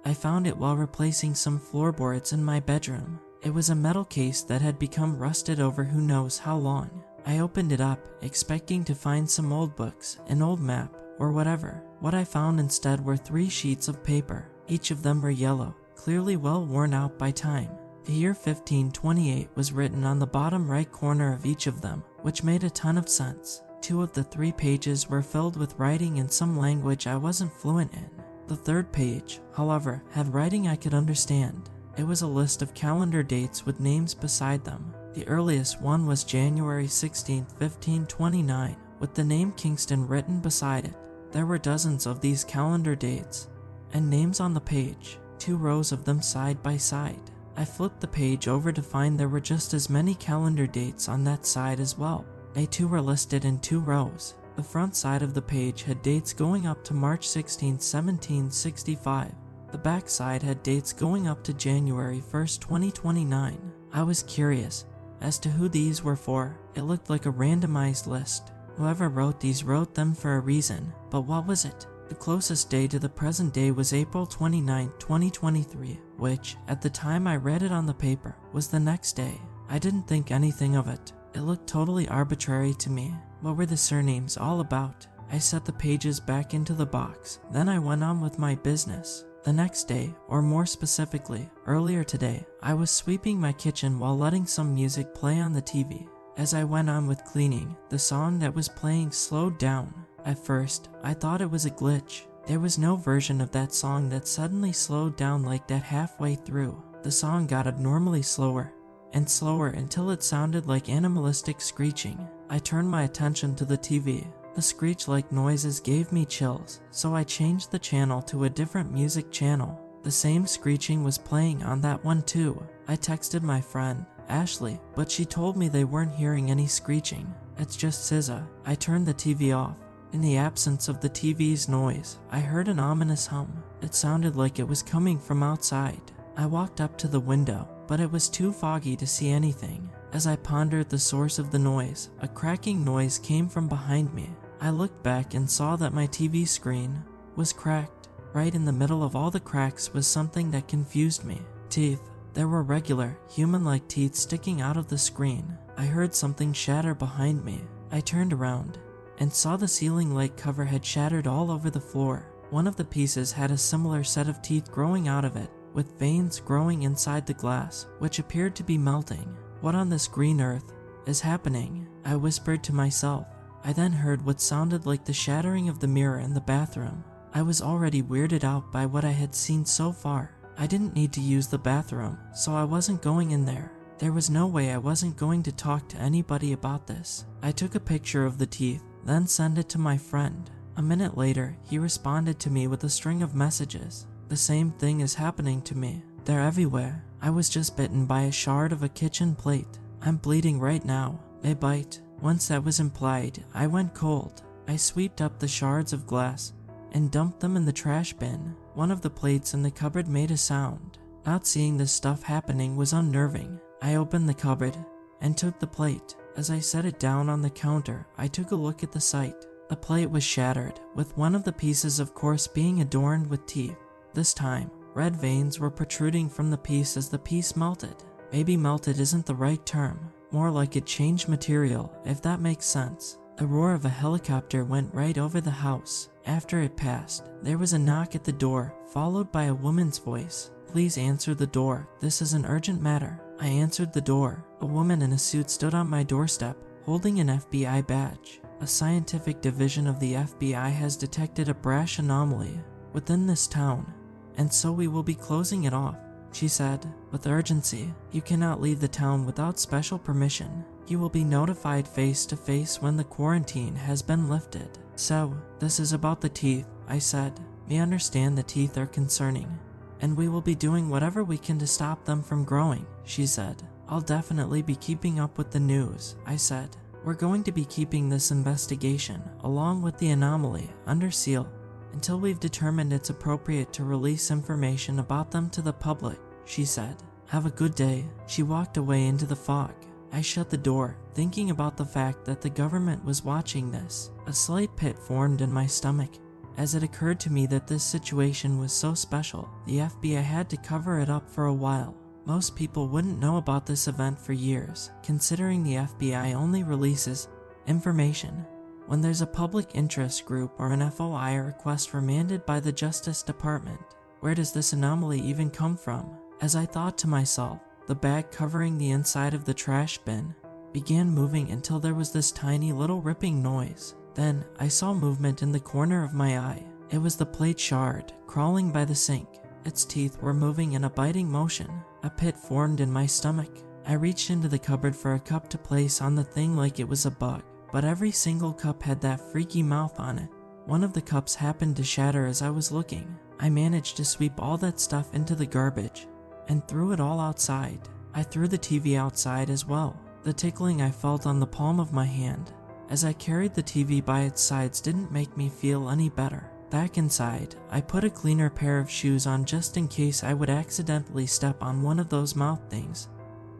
I found it while replacing some floorboards in my bedroom. It was a metal case that had become rusted over who knows how long. I opened it up, expecting to find some old books, an old map, or whatever. What I found instead were 3 sheets of paper. Each of them were yellow, clearly well worn out by time. The year 1528 was written on the bottom right corner of each of them, which made a ton of sense. 2 of the 3 pages were filled with writing in some language I wasn't fluent in. The 3rd page, however, had writing I could understand. It was a list of calendar dates with names beside them. The earliest one was January 16, 1529, with the name Kingston written beside it. There were dozens of these calendar dates and names on the page, 2 rows of them side by side. I flipped the page over to find there were just as many calendar dates on that side as well. They too were listed in 2 rows. The front side of the page had dates going up to March 16, 1765. The back side had dates going up to January 1, 2029. I was curious as to who these were for. It looked like a randomized list. Whoever wrote these wrote them for a reason, but what was it? The closest day to the present day was April 29, 2023, which, at the time I read it on the paper, was the next day. I didn't think anything of it. It looked totally arbitrary to me. What were the surnames all about? I set the pages back into the box. Then I went on with my business. The next day, or more specifically, earlier today, I was sweeping my kitchen while letting some music play on the TV. As I went on with cleaning, the song that was playing slowed down. At first, I thought it was a glitch. There was no version of that song that suddenly slowed down like that halfway through. The song got abnormally slower and slower until it sounded like animalistic screeching. I turned my attention to the TV. The screech-like noises gave me chills, so I changed the channel to a different music channel. The same screeching was playing on that one too. I texted my friend, Ashley, but she told me they weren't hearing any screeching. It's just SZA. I turned the TV off. In the absence of the TV's noise, I heard an ominous hum. It sounded like it was coming from outside. I walked up to the window, but it was too foggy to see anything. As I pondered the source of the noise, a cracking noise came from behind me. I looked back and saw that my TV screen was cracked. Right in the middle of all the cracks was something that confused me. Teeth. There were regular, human-like teeth sticking out of the screen. I heard something shatter behind me. I turned around and saw the ceiling light cover had shattered all over the floor. One of the pieces had a similar set of teeth growing out of it, with veins growing inside the glass, which appeared to be melting. What on this green earth is happening? I whispered to myself. I then heard what sounded like the shattering of the mirror in the bathroom. I was already weirded out by what I had seen so far. I didn't need to use the bathroom, so I wasn't going in there. There was no way I wasn't going to talk to anybody about this. I took a picture of the teeth, then sent it to my friend. A minute later, he responded to me with a string of messages. The same thing is happening to me. They're everywhere. I was just bitten by a shard of a kitchen plate. I'm bleeding right now. They bite. Once that was implied, I went cold. I swept up the shards of glass and dumped them in the trash bin. One of the plates in the cupboard made a sound. Not seeing this stuff happening was unnerving. I opened the cupboard and took the plate. As I set it down on the counter, I took a look at the site. The plate was shattered, with one of the pieces of course being adorned with teeth. This time, red veins were protruding from the piece as the piece melted. Maybe melted isn't the right term. More like it changed material, if that makes sense. The roar of a helicopter went right over the house. After it passed, there was a knock at the door, followed by a woman's voice. "Please answer the door. This is an urgent matter." I answered the door. A woman in a suit stood on my doorstep, holding an FBI badge. A scientific division of the FBI has detected a brash anomaly within this town, and so we will be closing it off, she said, with urgency. "You cannot leave the town without special permission. You will be notified face to face when the quarantine has been lifted." "So, this is about the teeth," I said. "We understand the teeth are concerning, and we will be doing whatever we can to stop them from growing," she said. "I'll definitely be keeping up with the news," I said. "We're going to be keeping this investigation, along with the anomaly, under seal, until we've determined it's appropriate to release information about them to the public," she said. "Have a good day." She walked away into the fog. I shut the door, thinking about the fact that the government was watching this. A slight pit formed in my stomach, as it occurred to me that this situation was so special, the FBI had to cover it up for a while. Most people wouldn't know about this event for years, considering the FBI only releases information when there's a public interest group or an FOI request remanded by the Justice Department. Where does this anomaly even come from? As I thought to myself, the bag covering the inside of the trash bin began moving until there was this tiny little ripping noise. Then I saw movement in the corner of my eye. It was the plate shard crawling by the sink. Its teeth were moving in a biting motion. A pit formed in my stomach. I reached into the cupboard for a cup to place on the thing like it was a bug, but every single cup had that freaky mouth on it. One of the cups happened to shatter as I was looking. I managed to sweep all that stuff into the garbage and threw it all outside. I threw the TV outside as well. The tickling I felt on the palm of my hand as I carried the TV by its sides didn't make me feel any better. Back inside, I put a cleaner pair of shoes on just in case I would accidentally step on one of those mouth things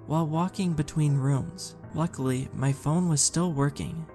while walking between rooms. Luckily, my phone was still working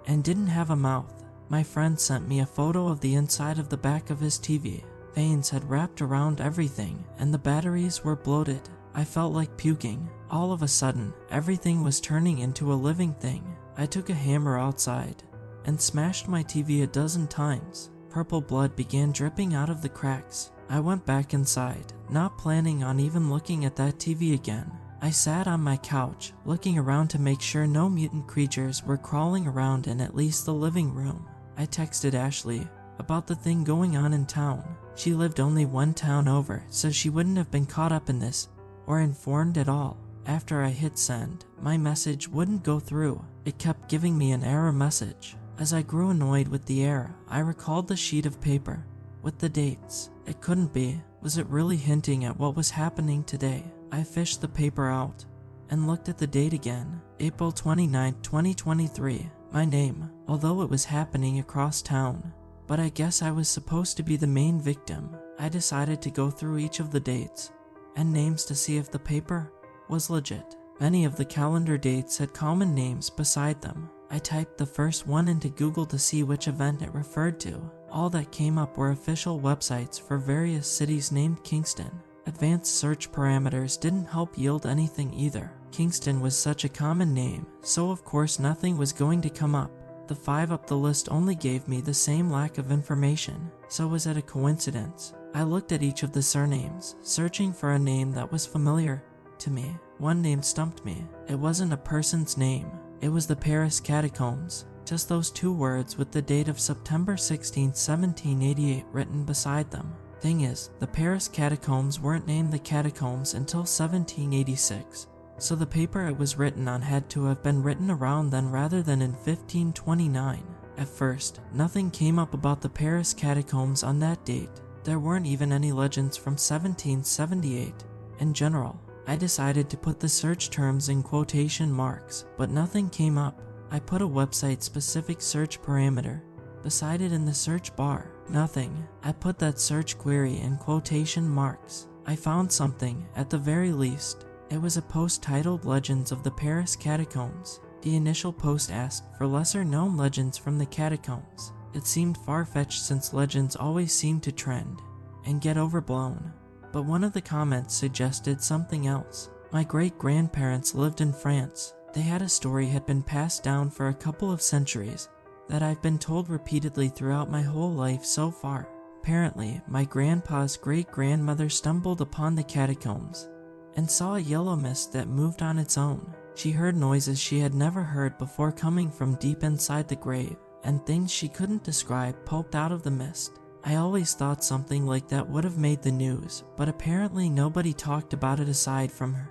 and didn't have a mouth. My friend sent me a photo of the inside of the back of his TV. Veins had wrapped around everything and the batteries were bloated. I felt like puking. All of a sudden, everything was turning into a living thing. I took a hammer outside and smashed my TV a dozen times. Purple blood began dripping out of the cracks. I went back inside, not planning on even looking at that TV again. I sat on my couch, looking around to make sure no mutant creatures were crawling around in at least the living room. I texted Ashley about the thing going on in town. She lived only one town over, so she wouldn't have been caught up in this or informed at all. After I hit send, my message wouldn't go through. It kept giving me an error message. As I grew annoyed with the error, I recalled the sheet of paper with the dates. It couldn't be. Was it really hinting at what was happening today? I fished the paper out and looked at the date again. April 29, 2023. My name, although it was happening across town. But I guess I was supposed to be the main victim. I decided to go through each of the dates and names to see if the paper was legit. Many of the calendar dates had common names beside them. I typed the first one into Google to see which event it referred to. All that came up were official websites for various cities named Kingston. Advanced search parameters didn't help yield anything either. Kingston was such a common name, so of course nothing was going to come up. The 5 up the list only gave me the same lack of information. So was it a coincidence? I looked at each of the surnames, searching for a name that was familiar to me. One name stumped me. It wasn't a person's name. It was the Paris Catacombs. Just those 2 words with the date of September 16, 1788 written beside them. Thing is, the Paris Catacombs weren't named the Catacombs until 1786. So the paper it was written on had to have been written around then rather than in 1529. At first, nothing came up about the Paris Catacombs on that date. There weren't even any legends from 1778. In general, I decided to put the search terms in quotation marks, but nothing came up. I put a website-specific search parameter beside it in the search bar. Nothing. I put that search query in quotation marks. I found something, at the very least. It was a post titled Legends of the Paris Catacombs. The initial post asked for lesser-known legends from the catacombs. It seemed far-fetched since legends always seem to trend and get overblown. But one of the comments suggested something else. My great-grandparents lived in France. They had a story had been passed down for a couple of centuries that I've been told repeatedly throughout my whole life so far. Apparently, my grandpa's great-grandmother stumbled upon the catacombs and saw a yellow mist that moved on its own. She heard noises she had never heard before coming from deep inside the grave, and things she couldn't describe poked out of the mist. I always thought something like that would have made the news, but apparently nobody talked about it aside from her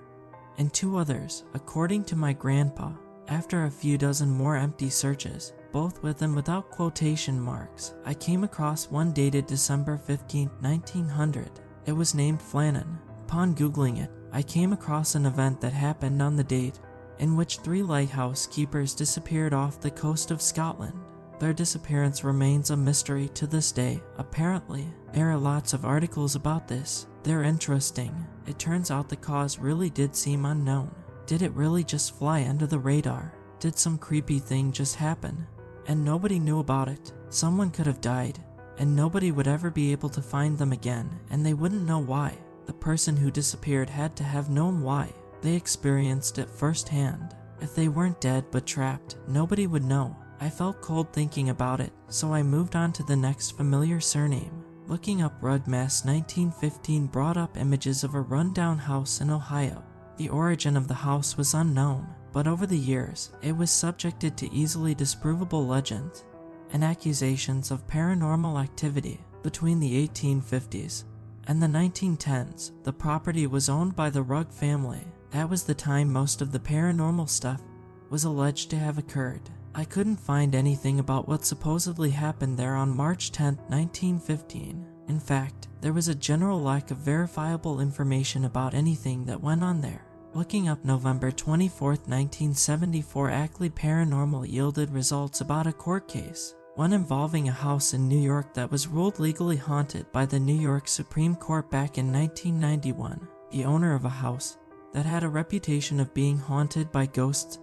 and 2 others, according to my grandpa. After a few dozen more empty searches, both with and without quotation marks, I came across one dated December 15, 1900. It was named Flannan. Upon Googling it, I came across an event that happened on the date in which 3 lighthouse keepers disappeared off the coast of Scotland. Their disappearance remains a mystery to this day, apparently. There are lots of articles about this. They're interesting. It turns out the cause really did seem unknown. Did it really just fly under the radar? Did some creepy thing just happen and nobody knew about it? Someone could have died and nobody would ever be able to find them again, and they wouldn't know why. The person who disappeared had to have known why. They experienced it firsthand. If they weren't dead but trapped, nobody would know. I felt cold thinking about it, so I moved on to the next familiar surname. Looking up Rugmass 1915 brought up images of a rundown house in Ohio. The origin of the house was unknown, but over the years, it was subjected to easily disprovable legends and accusations of paranormal activity. Between the 1850s and the 1910s, the property was owned by the Rugg family. That was the time most of the paranormal stuff was alleged to have occurred. I couldn't find anything about what supposedly happened there on March 10, 1915. In fact, there was a general lack of verifiable information about anything that went on there. Looking up November 24, 1974 Ackley Paranormal yielded results about a court case, one involving a house in New York that was ruled legally haunted by the New York Supreme Court back in 1991. The owner of a house that had a reputation of being haunted by ghosts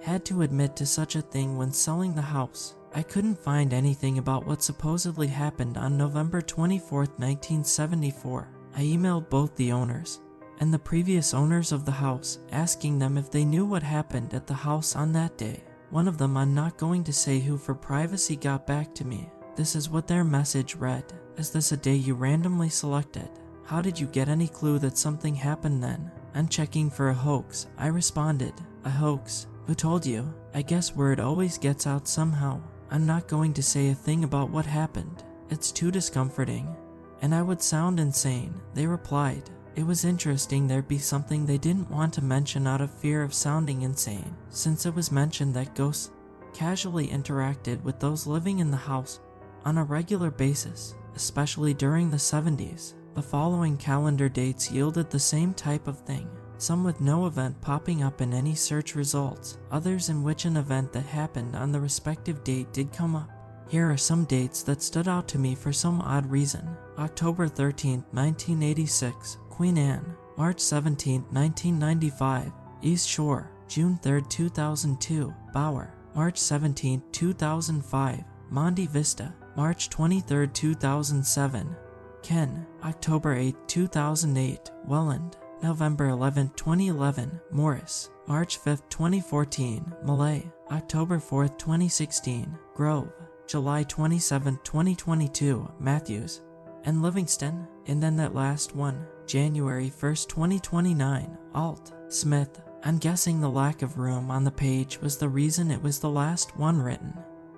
had to admit to such a thing when selling the house. I couldn't find anything about what supposedly happened on November 24, 1974. I emailed both the owners and the previous owners of the house, asking them if they knew what happened at the house on that day. One of them, I'm not going to say who for privacy, got back to me. This is what their message read. Is this a day you randomly selected? How did you get any clue that something happened then? I'm checking for a hoax. I responded, a hoax? Who told you? I guess word always gets out somehow. I'm not going to say a thing about what happened. It's too discomforting, and I would sound insane. They replied, it was interesting there'd be something they didn't want to mention out of fear of sounding insane, since it was mentioned that ghosts casually interacted with those living in the house on a regular basis, especially during the 70s. The following calendar dates yielded the same type of thing. Some with no event popping up in any search results, others in which an event that happened on the respective date did come up. Here are some dates that stood out to me for some odd reason. October 13, 1986, Queen Anne. March 17, 1995, East Shore. June 3, 2002, Bauer. March 17, 2005, Monte Vista. March 23, 2007, Ken. October 8, 2008, Welland. November 11, 2011, Morris. March 5, 2014, Malay. October 4, 2016, Grove. July 27, 2022, Matthews and Livingston. And then that last one, January 1st, 2029, Alt. Smith. I'm guessing the lack of room on the page was the reason it was the last one written.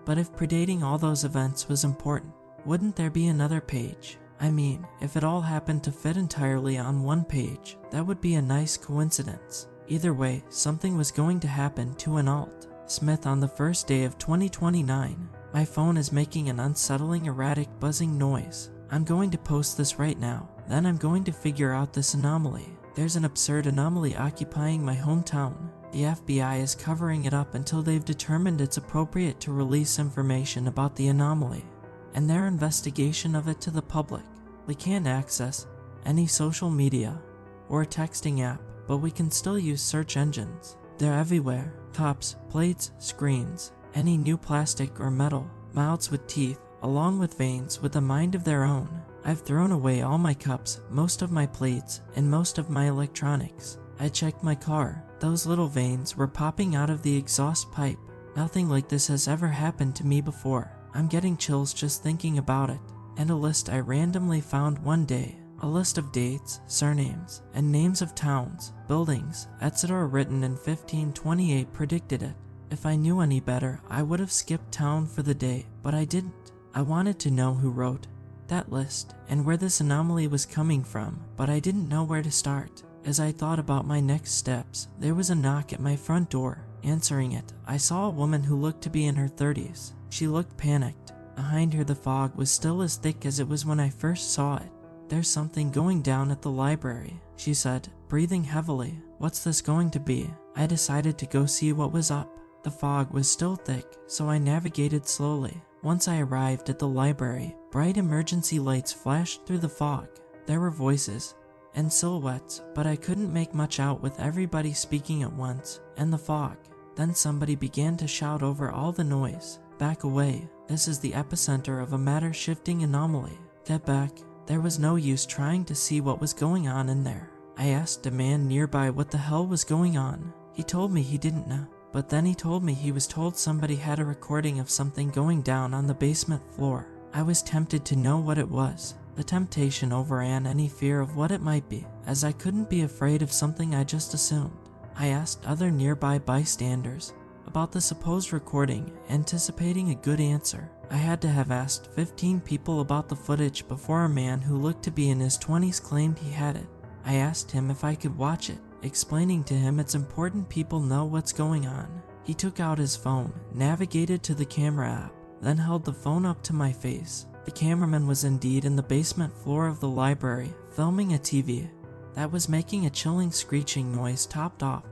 But if predating all those events was important, wouldn't there be another page? I mean, if it all happened to fit entirely on one page, that would be a nice coincidence. Either way, something was going to happen to an Alt. Smith on the first day of 2029. My phone is making an unsettling, erratic, buzzing noise. I'm going to post this right now. Then I'm going to figure out this anomaly. There's an absurd anomaly occupying my hometown. The FBI is covering it up until they've determined it's appropriate to release information about the anomaly and their investigation of it to the public. We can't access any social media or texting app, but we can still use search engines. They're everywhere. Cups, plates, screens, any new plastic or metal, mouths with teeth, along with veins with a mind of their own. I've thrown away all my cups, most of my plates, and most of my electronics. I checked my car. Those little veins were popping out of the exhaust pipe. Nothing like this has ever happened to me before. I'm getting chills just thinking about it. And a list I randomly found one day. A list of dates, surnames, and names of towns, buildings, etc. written in 1528 predicted it. If I knew any better, I would have skipped town for the day, but I didn't. I wanted to know who wrote that list and where this anomaly was coming from, but I didn't know where to start. As I thought about my next steps, there was a knock at my front door. Answering it, I saw a woman who looked to be in her 30s. She looked panicked. Behind her, the fog was still as thick as it was when I first saw it. There's something going down at the library, she said, breathing heavily. What's this going to be? I decided to go see what was up. The fog was still thick, so I navigated slowly. Once I arrived at the library, bright emergency lights flashed through the fog. There were voices and silhouettes, but I couldn't make much out with everybody speaking at once and the fog. Then somebody began to shout over all the noise. Back away. This is the epicenter of a matter-shifting anomaly. Get back. There was no use trying to see what was going on in there. I asked a man nearby what the hell was going on. He told me he didn't know, but then he told me he was told somebody had a recording of something going down on the basement floor. I was tempted to know what it was. The temptation overran any fear of what it might be, as I couldn't be afraid of something I just assumed. I asked other nearby bystanders about the supposed recording, anticipating a good answer. I had to have asked 15 people about the footage before a man who looked to be in his 20s claimed he had it. I asked him if I could watch it, explaining to him it's important people know what's going on. He took out his phone, navigated to the camera app, then held the phone up to my face. The cameraman was indeed in the basement floor of the library, filming a TV that was making a chilling screeching noise topped off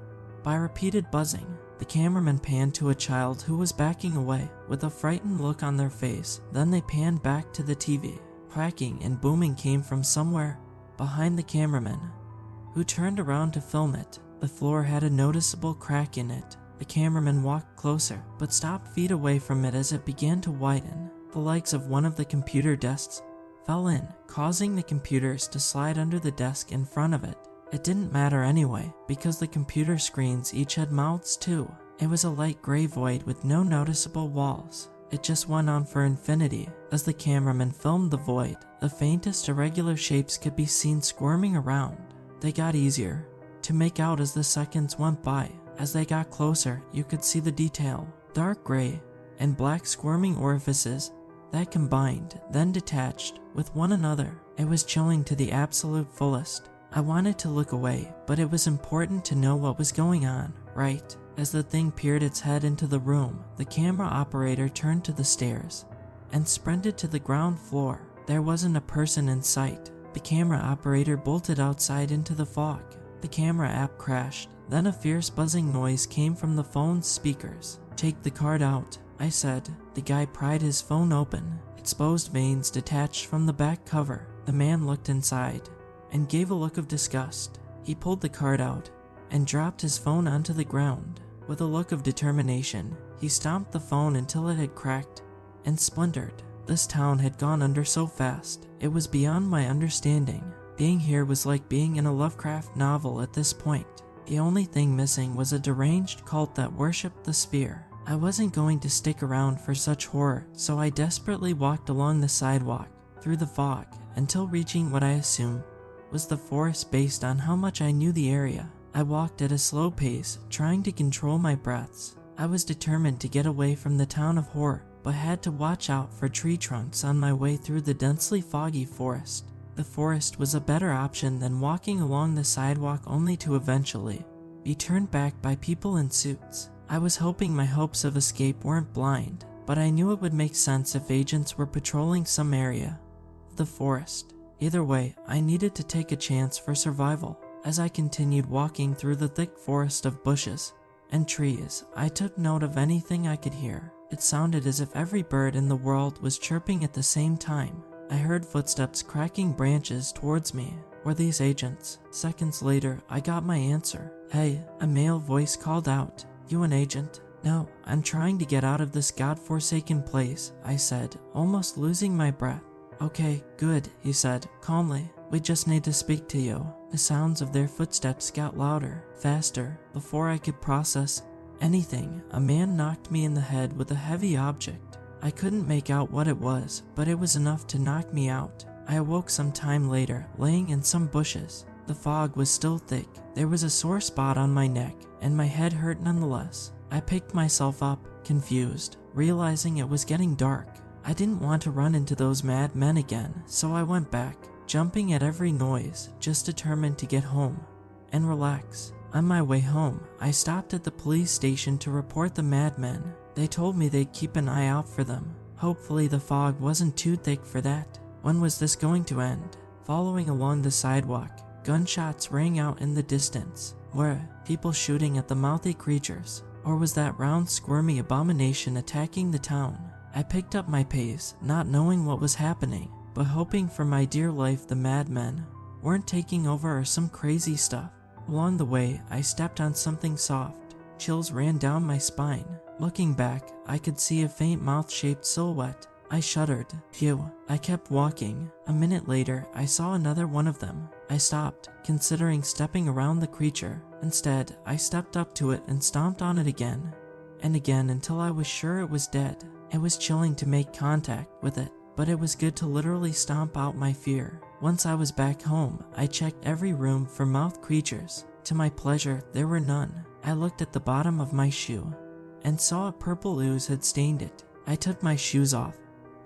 by repeated buzzing. The cameraman panned to a child who was backing away with a frightened look on their face. Then they panned back to the TV. Cracking and booming came from somewhere behind the cameraman, who turned around to film it. The floor had a noticeable crack in it. The cameraman walked closer, but stopped feet away from it as it began to widen. The legs of one of the computer desks fell in, causing the computers to slide under the desk in front of it. It didn't matter anyway, because the computer screens each had mouths too. It was a light gray void with no noticeable walls. It just went on for infinity. As the cameraman filmed the void, the faintest irregular shapes could be seen squirming around. They got easier to make out as the seconds went by. As they got closer, you could see the detail. Dark gray and black squirming orifices that combined, then detached with one another. It was chilling to the absolute fullest. I wanted to look away, but it was important to know what was going on, right? As the thing peered its head into the room, the camera operator turned to the stairs and sprinted to the ground floor. There wasn't a person in sight. The camera operator bolted outside into the fog. The camera app crashed. Then a fierce buzzing noise came from the phone's speakers. "Take the card out," I said. The guy pried his phone open. Exposed veins detached from the back cover. The man looked inside and gave a look of disgust. He pulled the card out and dropped his phone onto the ground. With a look of determination, he stomped the phone until it had cracked and splintered. This town had gone under so fast, it was beyond my understanding. Being here was like being in a Lovecraft novel at this point. The only thing missing was a deranged cult that worshipped the spear. I wasn't going to stick around for such horror, so I desperately walked along the sidewalk, through the fog, until reaching what I assumed was the forest based on how much I knew the area. I walked at a slow pace, trying to control my breaths. I was determined to get away from the town of horror, but had to watch out for tree trunks on my way through the densely foggy forest. The forest was a better option than walking along the sidewalk only to eventually be turned back by people in suits. I was hoping my hopes of escape weren't blind, but I knew it would make sense if agents were patrolling some area of the forest. Either way, I needed to take a chance for survival. As I continued walking through the thick forest of bushes and trees, I took note of anything I could hear. It sounded as if every bird in the world was chirping at the same time. I heard footsteps cracking branches towards me. Were these agents? Seconds later, I got my answer. "Hey," a male voice called out. "You an agent?" "No, I'm trying to get out of this godforsaken place," I said, almost losing my breath. "Okay, good," he said, calmly. "We just need to speak to you." The sounds of their footsteps got louder, faster. Before I could process anything, a man knocked me in the head with a heavy object. I couldn't make out what it was, but it was enough to knock me out. I awoke some time later, laying in some bushes. The fog was still thick. There was a sore spot on my neck, and my head hurt nonetheless. I picked myself up, confused, realizing it was getting dark. I didn't want to run into those mad men again, so I went back, jumping at every noise, just determined to get home and relax. On my way home, I stopped at the police station to report the madmen. They told me they'd keep an eye out for them. Hopefully the fog wasn't too thick for that. When was this going to end? Following along the sidewalk, gunshots rang out in the distance. Were people shooting at the mouthy creatures? Or was that round squirmy abomination attacking the town? I picked up my pace, not knowing what was happening, but hoping for my dear life the madmen weren't taking over or some crazy stuff. Along the way, I stepped on something soft. Chills ran down my spine. Looking back, I could see a faint mouth-shaped silhouette. I shuddered. Phew. I kept walking. A minute later, I saw another one of them. I stopped, considering stepping around the creature. Instead, I stepped up to it and stomped on it again and again until I was sure it was dead. It was chilling to make contact with it, but it was good to literally stomp out my fear. Once I was back home, I checked every room for mouth creatures. To my pleasure, there were none. I looked at the bottom of my shoe and saw a purple ooze had stained it. I took my shoes off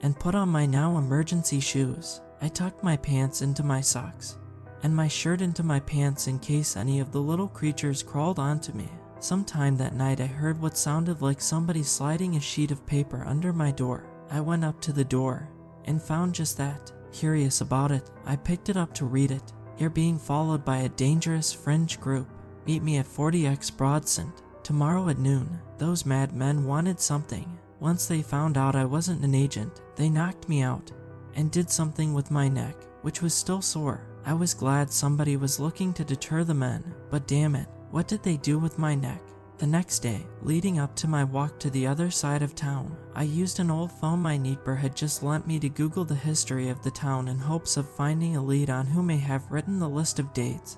and put on my now emergency shoes. I tucked my pants into my socks and my shirt into my pants in case any of the little creatures crawled onto me. Sometime that night I heard what sounded like somebody sliding a sheet of paper under my door. I went up to the door and found just that. Curious about it, I picked it up to read it. You're being followed by a dangerous fringe group. Meet me at 40X Broadsend tomorrow at noon. Those madmen wanted something. Once they found out I wasn't an agent, they knocked me out and did something with my neck, which was still sore. I was glad somebody was looking to deter the men, but damn it, what did they do with my neck? The next day, leading up to my walk to the other side of town, I used an old phone my neighbor had just lent me to Google the history of the town in hopes of finding a lead on who may have written the list of dates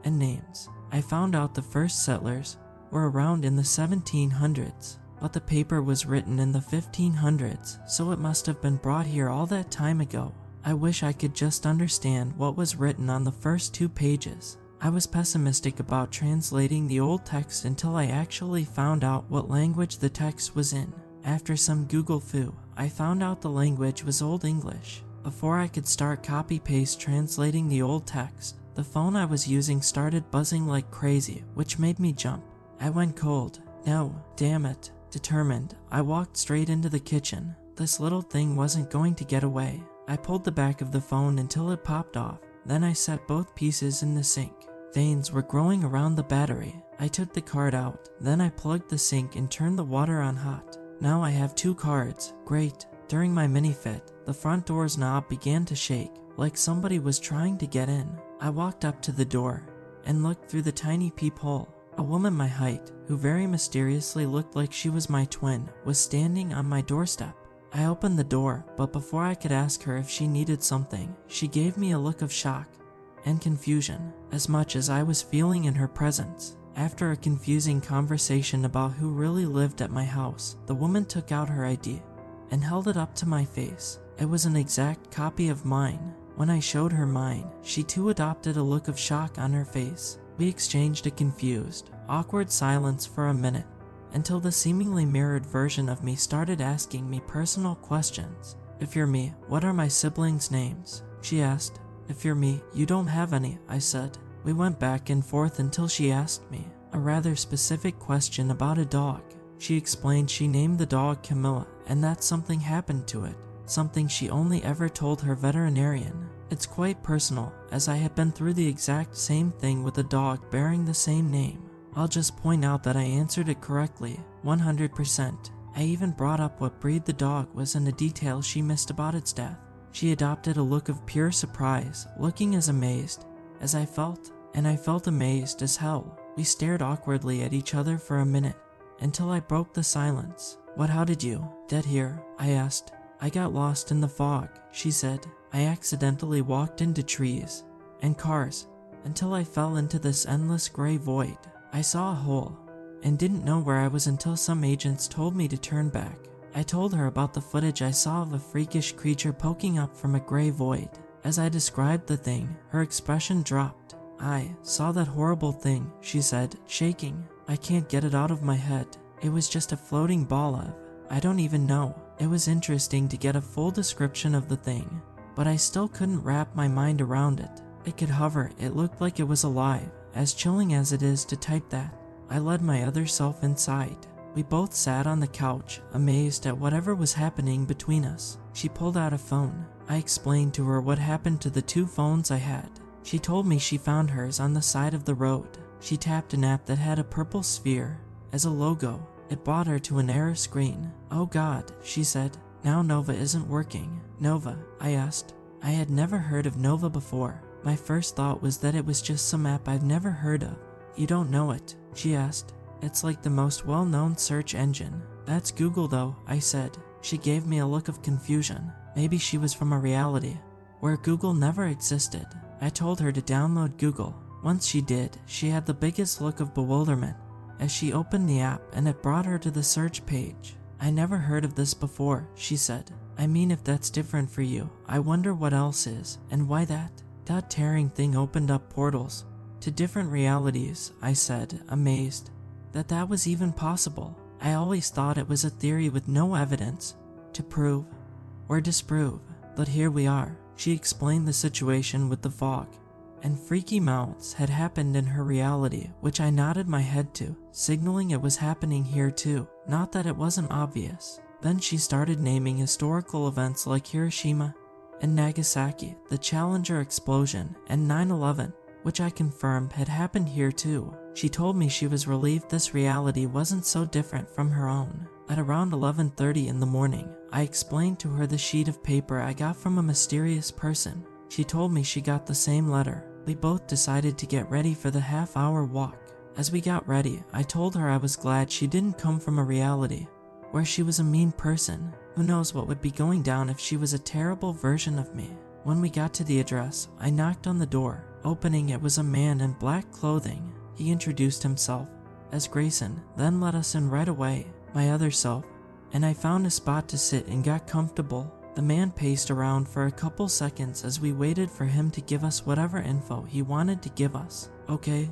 and names. I found out the first settlers were around in the 1700s, but the paper was written in the 1500s, so it must have been brought here all that time ago. I wish I could just understand what was written on the first 2 pages. I was pessimistic about translating the old text until I actually found out what language the text was in. After some Google foo, I found out the language was Old English. Before I could start copy-paste translating the old text, the phone I was using started buzzing like crazy, which made me jump. I went cold. No, damn it. Determined, I walked straight into the kitchen. This little thing wasn't going to get away. I pulled the back of the phone until it popped off. Then I set both pieces in the sink. Veins were growing around the battery. I took the card out. Then I plugged the sink and turned the water on hot. Now I have 2 cards. Great. During my mini fit, the front door's knob began to shake, like somebody was trying to get in. I walked up to the door and looked through the tiny peephole. A woman my height, who very mysteriously looked like she was my twin, was standing on my doorstep. I opened the door, but before I could ask her if she needed something, she gave me a look of shock and confusion, as much as I was feeling in her presence. After a confusing conversation about who really lived at my house, the woman took out her ID and held it up to my face. It was an exact copy of mine. When I showed her mine, she too adopted a look of shock on her face. We exchanged a confused, awkward silence for a minute, until the seemingly mirrored version of me started asking me personal questions. If you're me, what are my siblings' names? She asked. If you're me, you don't have any, I said. We went back and forth until she asked me a rather specific question about a dog. She explained she named the dog Camilla, and that something happened to it, something she only ever told her veterinarian. It's quite personal, as I had been through the exact same thing with a dog bearing the same name. I'll just point out that I answered it correctly, 100%. I even brought up what breed the dog was and a detail she missed about its death. She adopted a look of pure surprise, looking as amazed as I felt, and I felt amazed as hell. We stared awkwardly at each other for a minute, until I broke the silence. How did you get here? I asked. I got lost in the fog, she said. I accidentally walked into trees and cars until I fell into this endless gray void. I saw a hole and didn't know where I was until some agents told me to turn back. I told her about the footage I saw of a freakish creature poking up from a gray void. As I described the thing, her expression dropped. I saw that horrible thing, she said, shaking. I can't get it out of my head. It was just a floating ball of, I don't even know. It was interesting to get a full description of the thing, but I still couldn't wrap my mind around it. It could hover, it looked like it was alive, as chilling as it is to type that. I led my other self inside. We both sat on the couch, amazed at whatever was happening between us. She pulled out a phone. I explained to her what happened to the 2 phones I had. She told me she found hers on the side of the road. She tapped an app that had a purple sphere as a logo. It brought her to an error screen. Oh God, she said. Now Nova isn't working. Nova? I asked. I had never heard of Nova before. My first thought was that it was just some app I've never heard of. You don't know it? She asked. It's like the most well-known search engine. That's Google though, I said. She gave me a look of confusion. Maybe she was from a reality where Google never existed. I told her to download Google. Once she did, she had the biggest look of bewilderment as she opened the app and it brought her to the search page. I never heard of this before, she said. I mean, if that's different for you, I wonder what else is and why that tearing thing opened up portals to different realities, I said, amazed that was even possible. I always thought it was a theory with no evidence to prove or disprove, but here we are. She explained the situation with the fog and freaky mounts had happened in her reality, which I nodded my head to, signaling it was happening here too, not that it wasn't obvious. Then she started naming historical events like Hiroshima and Nagasaki, the Challenger explosion, and 9/11, which I confirmed had happened here too. She told me she was relieved this reality wasn't so different from her own. At around 11:30 in the morning, I explained to her the sheet of paper I got from a mysterious person. She told me she got the same letter. We both decided to get ready for the half-hour walk. As we got ready, I told her I was glad she didn't come from a reality where she was a mean person. Who knows what would be going down if she was a terrible version of me. When we got to the address, I knocked on the door. Opening it was a man in black clothing. He introduced himself as Grayson, then let us in right away, my other self, and I found a spot to sit and got comfortable. The man paced around for a couple seconds as we waited for him to give us whatever info he wanted to give us. Okay,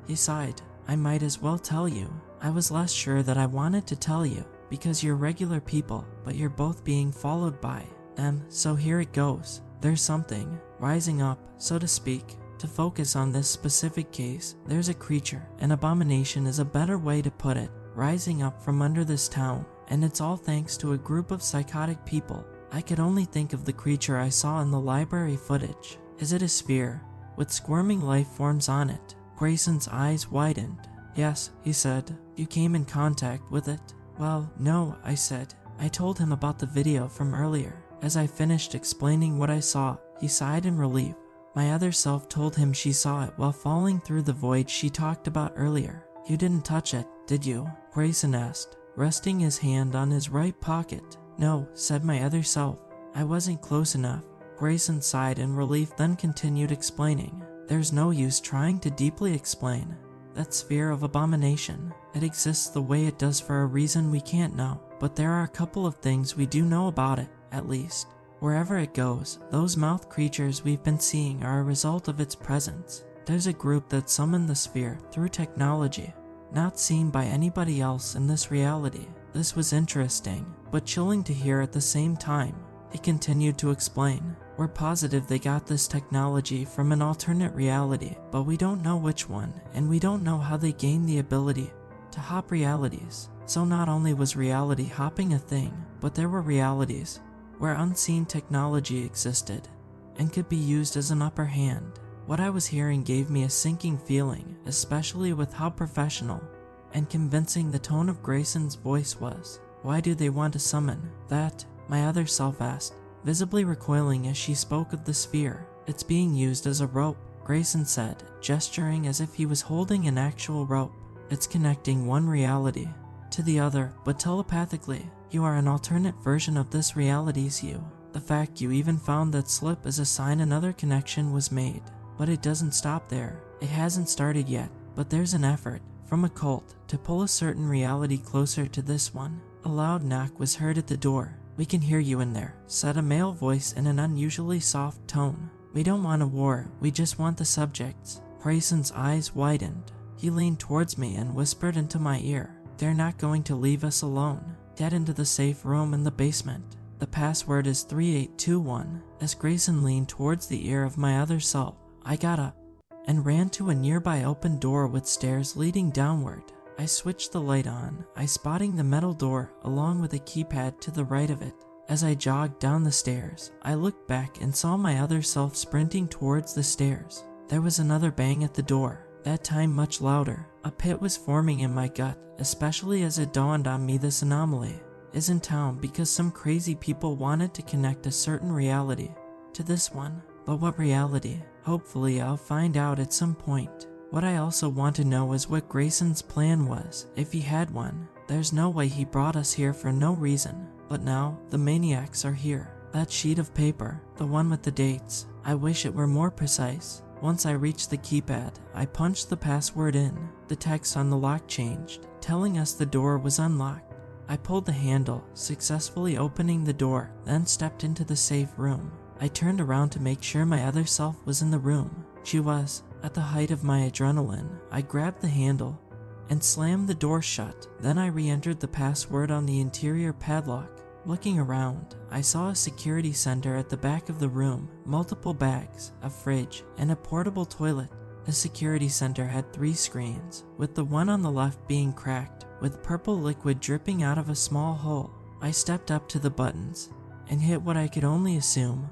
he sighed. I might as well tell you. I was less sure that I wanted to tell you because you're regular people, but you're both being followed by them, so here it goes. There's something rising up, so to speak. To focus on this specific case, there's a creature, an abomination is a better way to put it, rising up from under this town, and it's all thanks to a group of psychotic people. I could only think of the creature I saw in the library footage. Is it a sphere with squirming life forms on it? Grayson's eyes widened. Yes, he said. You came in contact with it? Well, no, I said. I told him about the video from earlier. As I finished explaining what I saw, he sighed in relief. My other self told him she saw it while falling through the void she talked about earlier. You didn't touch it, did you? Grayson asked, resting his hand on his right pocket. No, said my other self. I wasn't close enough. Grayson sighed in relief, then continued explaining. There's no use trying to deeply explain that sphere of abomination. It exists the way it does for a reason we can't know, but there are a couple of things we do know about it, at least. Wherever it goes, those mouth creatures we've been seeing are a result of its presence. There's a group that summoned the sphere through technology, not seen by anybody else in this reality. This was interesting, but chilling to hear at the same time. He continued to explain. We're positive they got this technology from an alternate reality, but we don't know which one, and we don't know how they gained the ability to hop realities. So not only was reality hopping a thing, but there were realities where unseen technology existed and could be used as an upper hand. What I was hearing gave me a sinking feeling, especially with how professional and convincing the tone of Grayson's voice was. Why do they want to summon that? My other self asked, visibly recoiling as she spoke of the sphere. It's being used as a rope, Grayson said, gesturing as if he was holding an actual rope. It's connecting one reality to the other, but telepathically. You are an alternate version of this reality's you. The fact you even found that slip is a sign another connection was made. But it doesn't stop there. It hasn't started yet, but there's an effort from a cult to pull a certain reality closer to this one. A loud knock was heard at the door. We can hear you in there, said a male voice in an unusually soft tone. We don't want a war, we just want the subjects. Grayson's eyes widened. He leaned towards me and whispered into my ear. They're not going to leave us alone. Get into the safe room in the basement. The password is 3821. As Grayson leaned towards the ear of my other self, I got up and ran to a nearby open door with stairs leading downward. I switched the light on, spotting the metal door along with a keypad to the right of it. As I jogged down the stairs, I looked back and saw my other self sprinting towards the stairs. There was another bang at the door, that time much louder. A pit was forming in my gut, especially as it dawned on me this anomaly is in town because some crazy people wanted to connect a certain reality to this one. But what reality? Hopefully I'll find out at some point. What I also want to know is what Grayson's plan was, if he had one. There's no way he brought us here for no reason. But now, the maniacs are here. That sheet of paper, the one with the dates, I wish it were more precise. Once I reached the keypad, I punched the password in. The text on the lock changed, telling us the door was unlocked. I pulled the handle, successfully opening the door, then stepped into the safe room. I turned around to make sure my other self was in the room. She was. At the height of my adrenaline, I grabbed the handle and slammed the door shut. Then I re-entered the password on the interior padlock. Looking around, I saw a security center at the back of the room, multiple bags, a fridge, and a portable toilet. The security center had 3 screens, with the one on the left being cracked, with purple liquid dripping out of a small hole. I stepped up to the buttons and hit what I could only assume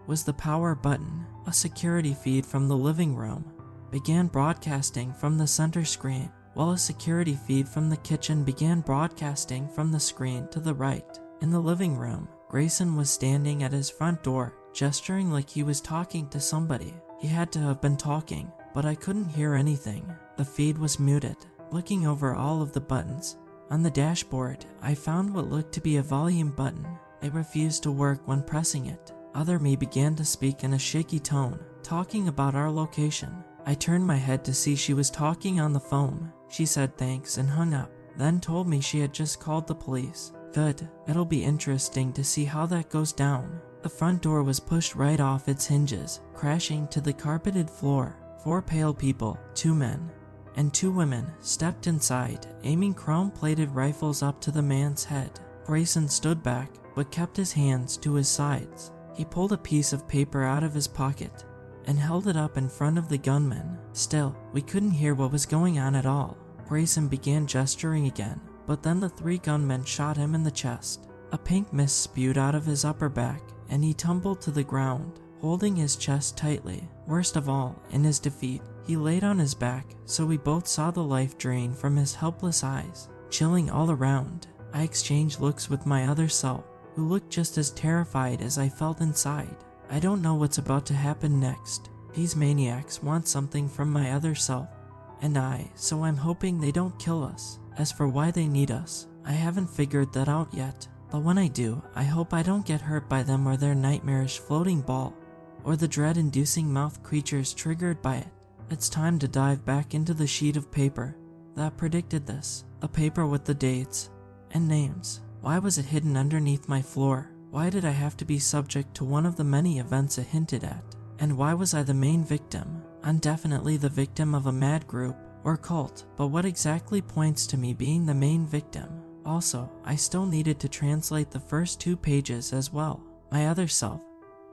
was the power button. A security feed from the living room began broadcasting from the center screen, while a security feed from the kitchen began broadcasting from the screen to the right. In the living room, Grayson was standing at his front door, gesturing like he was talking to somebody. He had to have been talking, but I couldn't hear anything. The feed was muted. Looking over all of the buttons on the dashboard, I found what looked to be a volume button. It refused to work when pressing it. Other me began to speak in a shaky tone, talking about our location. I turned my head to see she was talking on the phone. She said thanks and hung up, then told me she had just called the police. Good, it'll be interesting to see how that goes down. The front door was pushed right off its hinges, crashing to the carpeted floor. 4 pale people, 2 men, and 2 women stepped inside, aiming chrome-plated rifles up to the man's head. Grayson stood back, but kept his hands to his sides. He pulled a piece of paper out of his pocket and held it up in front of the gunman. Still, we couldn't hear what was going on at all. Grayson began gesturing again, but then the 3 gunmen shot him in the chest. A pink mist spewed out of his upper back, and he tumbled to the ground, holding his chest tightly. Worst of all, in his defeat, he laid on his back, so we both saw the life drain from his helpless eyes. Chilling all around, I exchanged looks with my other self, who looked just as terrified as I felt inside. I don't know what's about to happen next. These maniacs want something from my other self, and so I'm hoping they don't kill us. As for why they need us, I haven't figured that out yet. But when I do, I hope I don't get hurt by them or their nightmarish floating ball, or the dread-inducing mouth creatures triggered by it. It's time to dive back into the sheet of paper that predicted this. A paper with the dates and names. Why was it hidden underneath my floor? Why did I have to be subject to one of the many events it hinted at? And why was I the main victim? I'm definitely the victim of a mad group or cult, but what exactly points to me being the main victim? Also, I still needed to translate the first 2 pages as well. My other self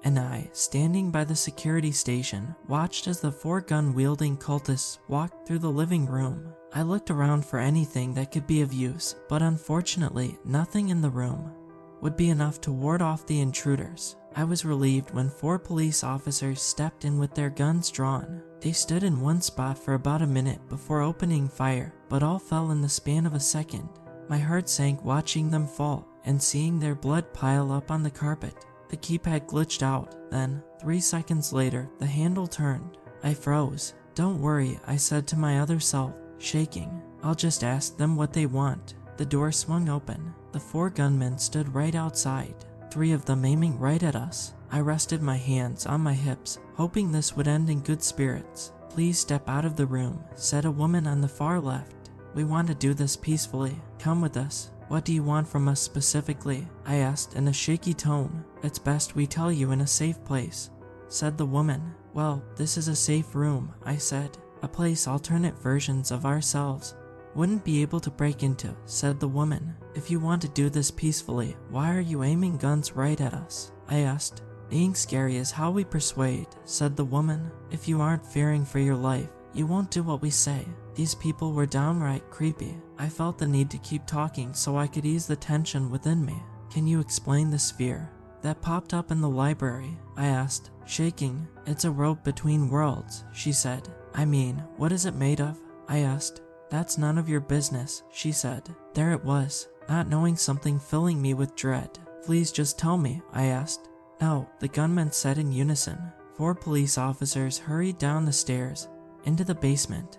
and I, standing by the security station, watched as the 4 gun-wielding cultists walked through the living room. I looked around for anything that could be of use, but unfortunately, nothing in the room would be enough to ward off the intruders. I was relieved when 4 police officers stepped in with their guns drawn. They stood in one spot for about a minute before opening fire, but all fell in the span of a second. My heart sank watching them fall and seeing their blood pile up on the carpet. The keypad glitched out, then, 3 seconds later, the handle turned. I froze. Don't worry, I said to my other self, shaking. I'll just ask them what they want. The door swung open. The 4 gunmen stood right outside, 3 of them aiming right at us. I rested my hands on my hips, hoping this would end in good spirits. Please step out of the room, said a woman on the far left. We want to do this peacefully. Come with us. What do you want from us specifically? I asked in a shaky tone. It's best we tell you in a safe place, said the woman. Well, this is a safe room, I said. A place alternate versions of ourselves wouldn't be able to break into, said the woman. If you want to do this peacefully, why are you aiming guns right at us? I asked. Being scary is how we persuade, said the woman. If you aren't fearing for your life, you won't do what we say. These people were downright creepy. I felt the need to keep talking so I could ease the tension within me. Can you explain the sphere that popped up in the library? I asked, shaking. It's a rope between worlds, she said. I mean, what is it made of? I asked. That's none of your business, she said. There it was, not knowing something filling me with dread. Please just tell me, I asked. No, the gunmen said in unison. 4 police officers hurried down the stairs into the basement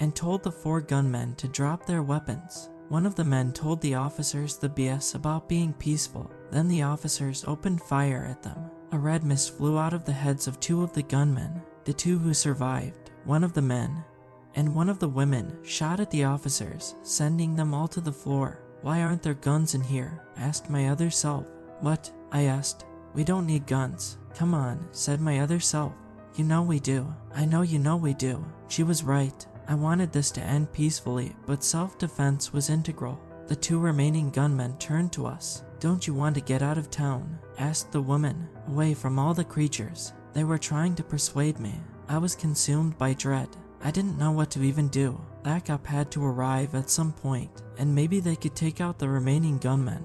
and told the 4 gunmen to drop their weapons. One of the men told the officers the BS about being peaceful. Then the officers opened fire at them. A red mist flew out of the heads of 2 of the gunmen. The 2 who survived, one of the men and one of the women, shot at the officers, sending them all to the floor. "Why aren't there guns in here?" asked my other self. "What?" I asked. "We don't need guns." "Come on," said my other self. "You know we do." "I know you know we do." She was right. I wanted this to end peacefully, but self-defense was integral. The 2 remaining gunmen turned to us. "Don't you want to get out of town?" asked the woman. "Away from all the creatures." They were trying to persuade me. I was consumed by dread. I didn't know what to even do. Backup had to arrive at some point, and maybe they could take out the remaining gunmen,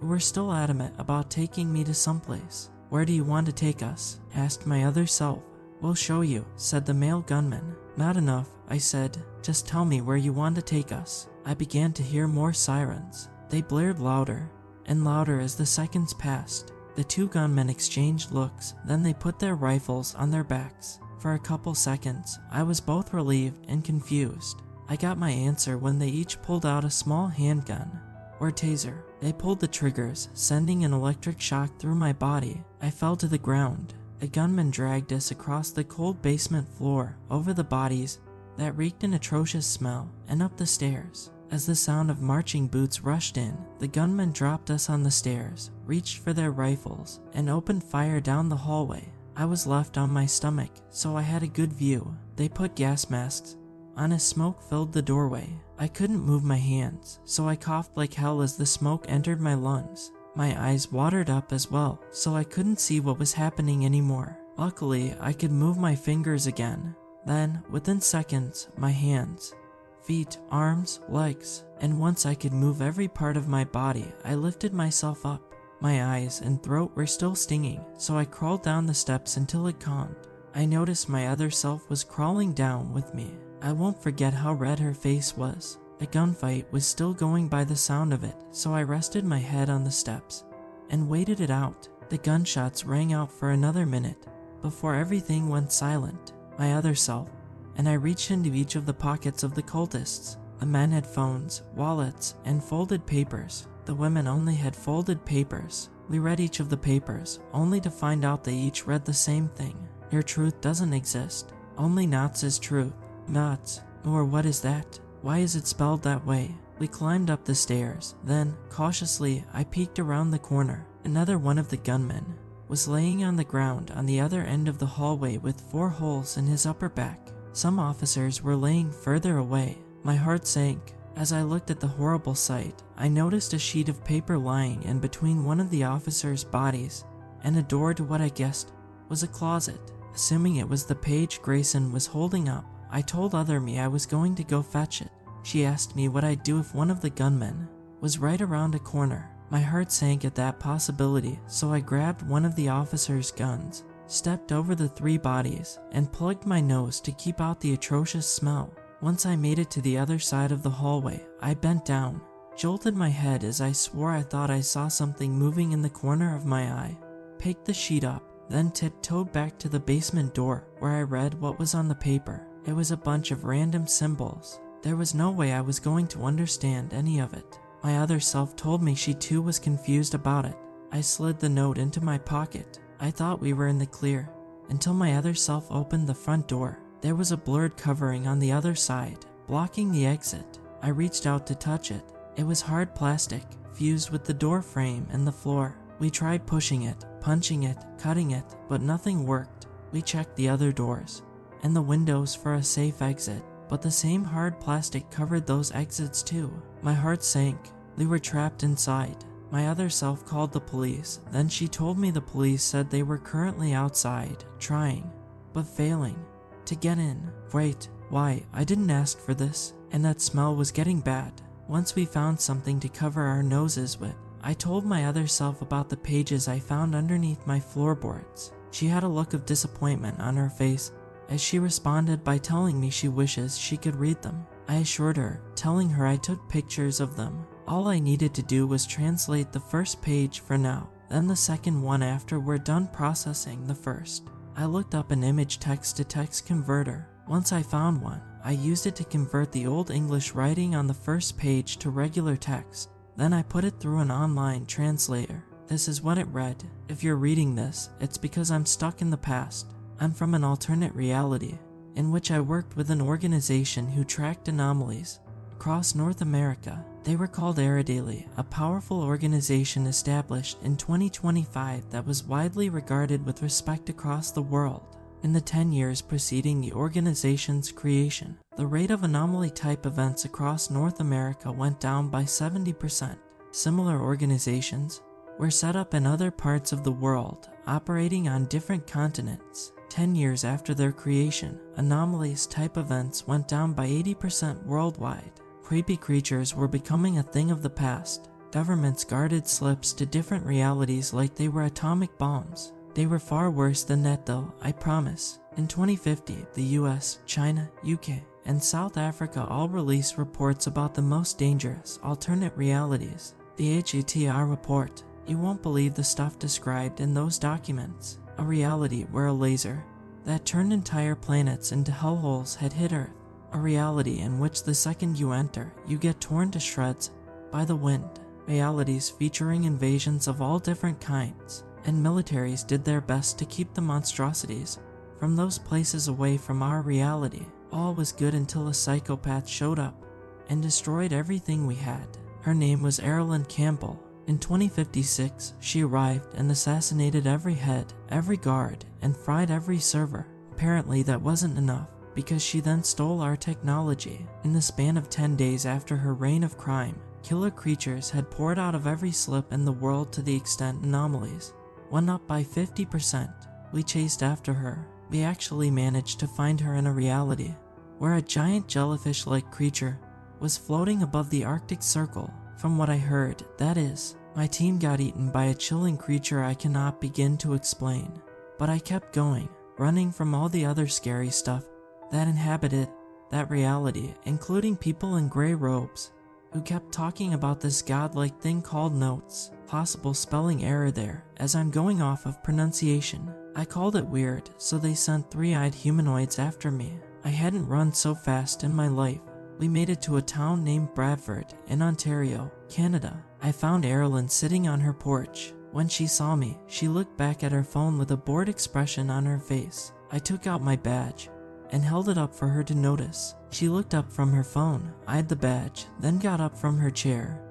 who were still adamant about taking me to someplace. "Where do you want to take us?" asked my other self. "We'll show you," said the male gunman. "Not enough," I said. "Just tell me where you want to take us." I began to hear more sirens. They blared louder and louder as the seconds passed. The 2 gunmen exchanged looks, then they put their rifles on their backs. For a couple seconds, I was both relieved and confused. I got my answer when they each pulled out a small handgun, or taser. They pulled the triggers, sending an electric shock through my body. I fell to the ground. A gunman dragged us across the cold basement floor, over the bodies that reeked an atrocious smell, and up the stairs. As the sound of marching boots rushed in, the gunmen dropped us on the stairs, reached for their rifles, and opened fire down the hallway. I was left on my stomach, so I had a good view. They put gas masks on as smoke filled the doorway. I couldn't move my hands, so I coughed like hell as the smoke entered my lungs. My eyes watered up as well, so I couldn't see what was happening anymore. Luckily, I could move my fingers again. Then, within seconds, my hands, feet, arms, legs, and once I could move every part of my body, I lifted myself up. My eyes and throat were still stinging, so I crawled down the steps until it calmed. I noticed my other self was crawling down with me. I won't forget how red her face was. The gunfight was still going by the sound of it, so I rested my head on the steps and waited it out. The gunshots rang out for another minute before everything went silent. My other self and I reached into each of the pockets of the cultists. The men had phones, wallets, and folded papers. The women only had folded papers. We read each of the papers, only to find out they each read the same thing. "Your truth doesn't exist. Only Knots is truth." Knots? Or what is that? Why is it spelled that way? We climbed up the stairs. Then, cautiously, I peeked around the corner. Another one of the gunmen was laying on the ground on the other end of the hallway with 4 holes in his upper back. Some officers were laying further away. My heart sank. As I looked at the horrible sight, I noticed a sheet of paper lying in between one of the officers' bodies and a door to what I guessed was a closet. Assuming it was the page Grayson was holding up, I told other me I was going to go fetch it. She asked me what I'd do if one of the gunmen was right around a corner. My heart sank at that possibility, so I grabbed one of the officers' guns, stepped over the 3 bodies, and plugged my nose to keep out the atrocious smell. Once I made it to the other side of the hallway, I bent down, jolted my head as I swore I thought I saw something moving in the corner of my eye, picked the sheet up, then tiptoed back to the basement door where I read what was on the paper. It was a bunch of random symbols. There was no way I was going to understand any of it. My other self told me she too was confused about it. I slid the note into my pocket. I thought we were in the clear, until my other self opened the front door. There was a blurred covering on the other side, blocking the exit. I reached out to touch it. It was hard plastic, fused with the door frame and the floor. We tried pushing it, punching it, cutting it, but nothing worked. We checked the other doors and the windows for a safe exit, but the same hard plastic covered those exits too. My heart sank. We were trapped inside. My other self called the police. Then she told me the police said they were currently outside, trying, but failing, to get in. Wait, why? I didn't ask for this, and that smell was getting bad. Once we found something to cover our noses with, I told my other self about the pages I found underneath my floorboards. She had a look of disappointment on her face as she responded by telling me she wishes she could read them. I assured her, telling her I took pictures of them. All I needed to do was translate the first page for now, then the second one after we're done processing the first. I looked up an image text-to-text converter. Once I found one, I used it to convert the old English writing on the first page to regular text. Then I put it through an online translator. This is what it read. If you're reading this, it's because I'm stuck in the past. I'm from an alternate reality, in which I worked with an organization who tracked anomalies across North America. They were called Aerodeli, a powerful organization established in 2025 that was widely regarded with respect across the world. In the 10 years preceding the organization's creation, the rate of anomaly-type events across North America went down by 70%. Similar organizations were set up in other parts of the world, operating on different continents. 10 years after their creation, anomalies-type events went down by 80% worldwide. Creepy creatures were becoming a thing of the past. Governments guarded slips to different realities like they were atomic bombs. They were far worse than that though, I promise. In 2050, the US, China, UK, and South Africa all released reports about the most dangerous alternate realities. The HETR report. You won't believe the stuff described in those documents. A reality where a laser that turned entire planets into hellholes had hit Earth. A reality in which the second you enter, you get torn to shreds by the wind. Realities featuring invasions of all different kinds, and militaries did their best to keep the monstrosities from those places away from our reality. All was good until a psychopath showed up and destroyed everything we had. Her name was Erilyn Campbell. In 2056, she arrived and assassinated every head, every guard, and fried every server. Apparently that wasn't enough, because she then stole our technology. In the span of 10 days after her reign of crime, killer creatures had poured out of every slip in the world to the extent anomalies went up by 50%. We chased after her. We actually managed to find her in a reality where a giant jellyfish-like creature was floating above the Arctic Circle. From what I heard, that is, my team got eaten by a chilling creature I cannot begin to explain. But I kept going, running from all the other scary stuff that inhabited that reality, including people in gray robes who kept talking about this godlike thing called notes. Possible spelling error there, as I'm going off of pronunciation. I called it weird, so they sent three-eyed humanoids after me. I hadn't run so fast in my life. We made it to a town named Bradford in Ontario, Canada. I found Erilyn sitting on her porch. When she saw me, she looked back at her phone with a bored expression on her face. I took out my badge and held it up for her to notice. She looked up from her phone, eyed the badge, then got up from her chair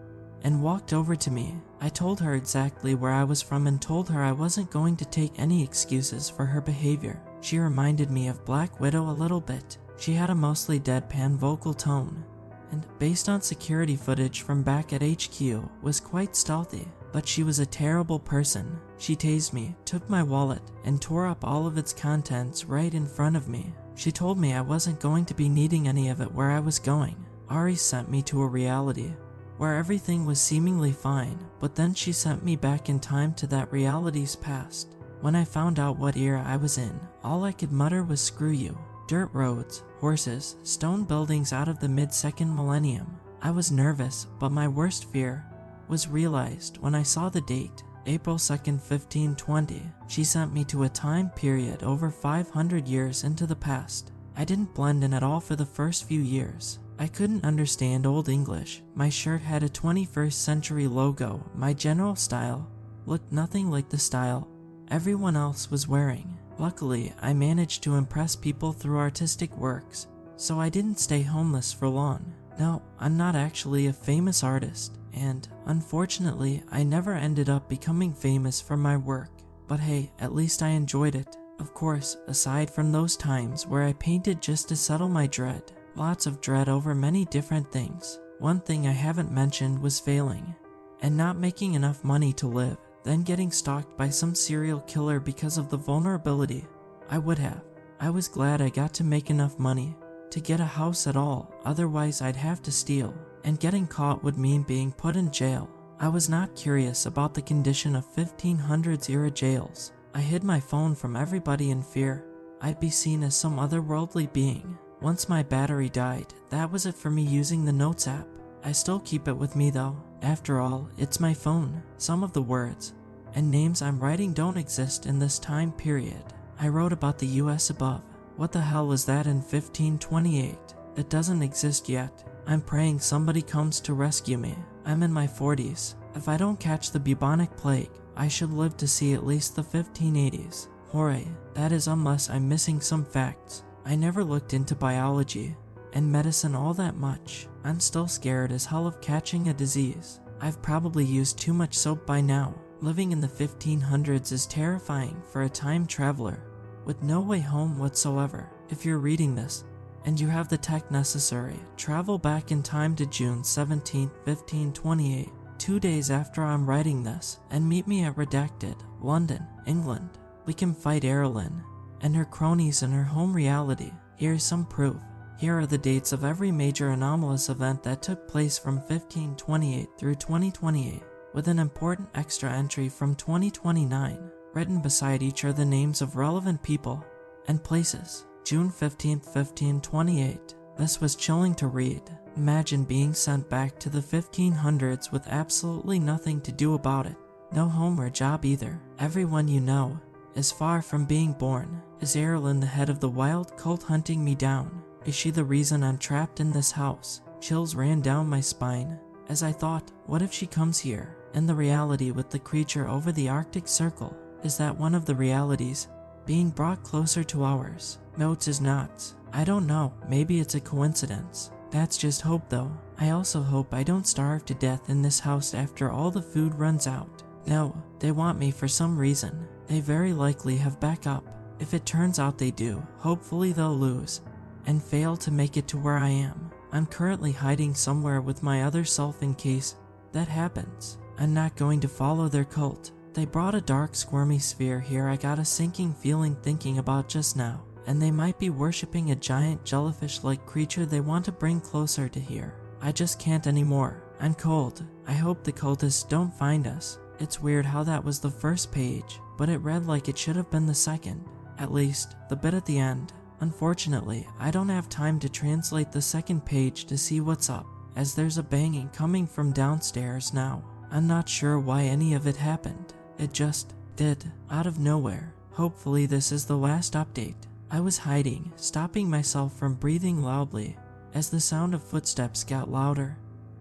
and walked over to me. I told her exactly where I was from and told her I wasn't going to take any excuses for her behavior. She reminded me of Black Widow a little bit. She had a mostly deadpan vocal tone, and based on security footage from back at HQ, was quite stealthy. But she was a terrible person. She tased me, took my wallet, and tore up all of its contents right in front of me. She told me I wasn't going to be needing any of it where I was going. Ari sent me to a reality where everything was seemingly fine, but then she sent me back in time to that reality's past. When I found out what era I was in, all I could mutter was screw you. Dirt roads, horses, stone buildings out of the mid-second millennium. I was nervous, but my worst fear was realized when I saw the date, April 2nd, 1520. She sent me to a time period over 500 years into the past. I didn't blend in at all for the first few years. I couldn't understand Old English. My shirt had a 21st century logo. My general style looked nothing like the style everyone else was wearing. Luckily, I managed to impress people through artistic works, so I didn't stay homeless for long. No, I'm not actually a famous artist, and unfortunately, I never ended up becoming famous for my work. But hey, at least I enjoyed it. Of course, aside from those times where I painted just to settle my dread. Lots of dread over many different things. One thing I haven't mentioned was failing and not making enough money to live, then getting stalked by some serial killer because of the vulnerability I would have. I was glad I got to make enough money to get a house at all, otherwise I'd have to steal, and getting caught would mean being put in jail. I was not curious about the condition of 1500s era jails. I hid my phone from everybody in fear I'd be seen as some otherworldly being. Once my battery died, that was it for me using the Notes app. I still keep it with me though. After all, it's my phone. Some of the words and names I'm writing don't exist in this time period. I wrote about the US above. What the hell was that in 1528? It doesn't exist yet. I'm praying somebody comes to rescue me. I'm in my 40s. If I don't catch the bubonic plague, I should live to see at least the 1580s. Hooray, that is unless I'm missing some facts. I never looked into biology and medicine all that much. I'm still scared as hell of catching a disease. I've probably used too much soap by now. Living in the 1500s is terrifying for a time traveler with no way home whatsoever. If you're reading this and you have the tech necessary, travel back in time to June 17, 1528, 2 days after I'm writing this, and meet me at Redacted, London, England. We can fight Erilyn and her cronies in her home reality. Here's some proof. Here are the dates of every major anomalous event that took place from 1528 through 2028, with an important extra entry from 2029. Written beside each are the names of relevant people and places. June 15, 1528. This was chilling to read. Imagine being sent back to the 1500s with absolutely nothing to do about it. No home or job either. Everyone you know is far from being born. Is Erilyn the head of the wild cult hunting me down? Is she the reason I'm trapped in this house? Chills ran down my spine as I thought, what if she comes here? And the reality with the creature over the Arctic Circle, is that one of the realities being brought closer to ours? Notes is not. I don't know, maybe it's a coincidence. That's just hope though. I also hope I don't starve to death in this house after all the food runs out. No, they want me for some reason. They very likely have backup. If it turns out they do, hopefully they'll lose and fail to make it to where I am. I'm currently hiding somewhere with my other self in case that happens. I'm not going to follow their cult. They brought a dark squirmy sphere here I got a sinking feeling thinking about just now. And they might be worshipping a giant jellyfish-like creature they want to bring closer to here. I just can't anymore. I'm cold. I hope the cultists don't find us. It's weird how that was the first page, but it read like it should have been the second. At least, the bit at the end. Unfortunately, I don't have time to translate the second page to see what's up, as there's a banging coming from downstairs now. I'm not sure why any of it happened. It just did, out of nowhere. Hopefully this is the last update. I was hiding, stopping myself from breathing loudly, as the sound of footsteps got louder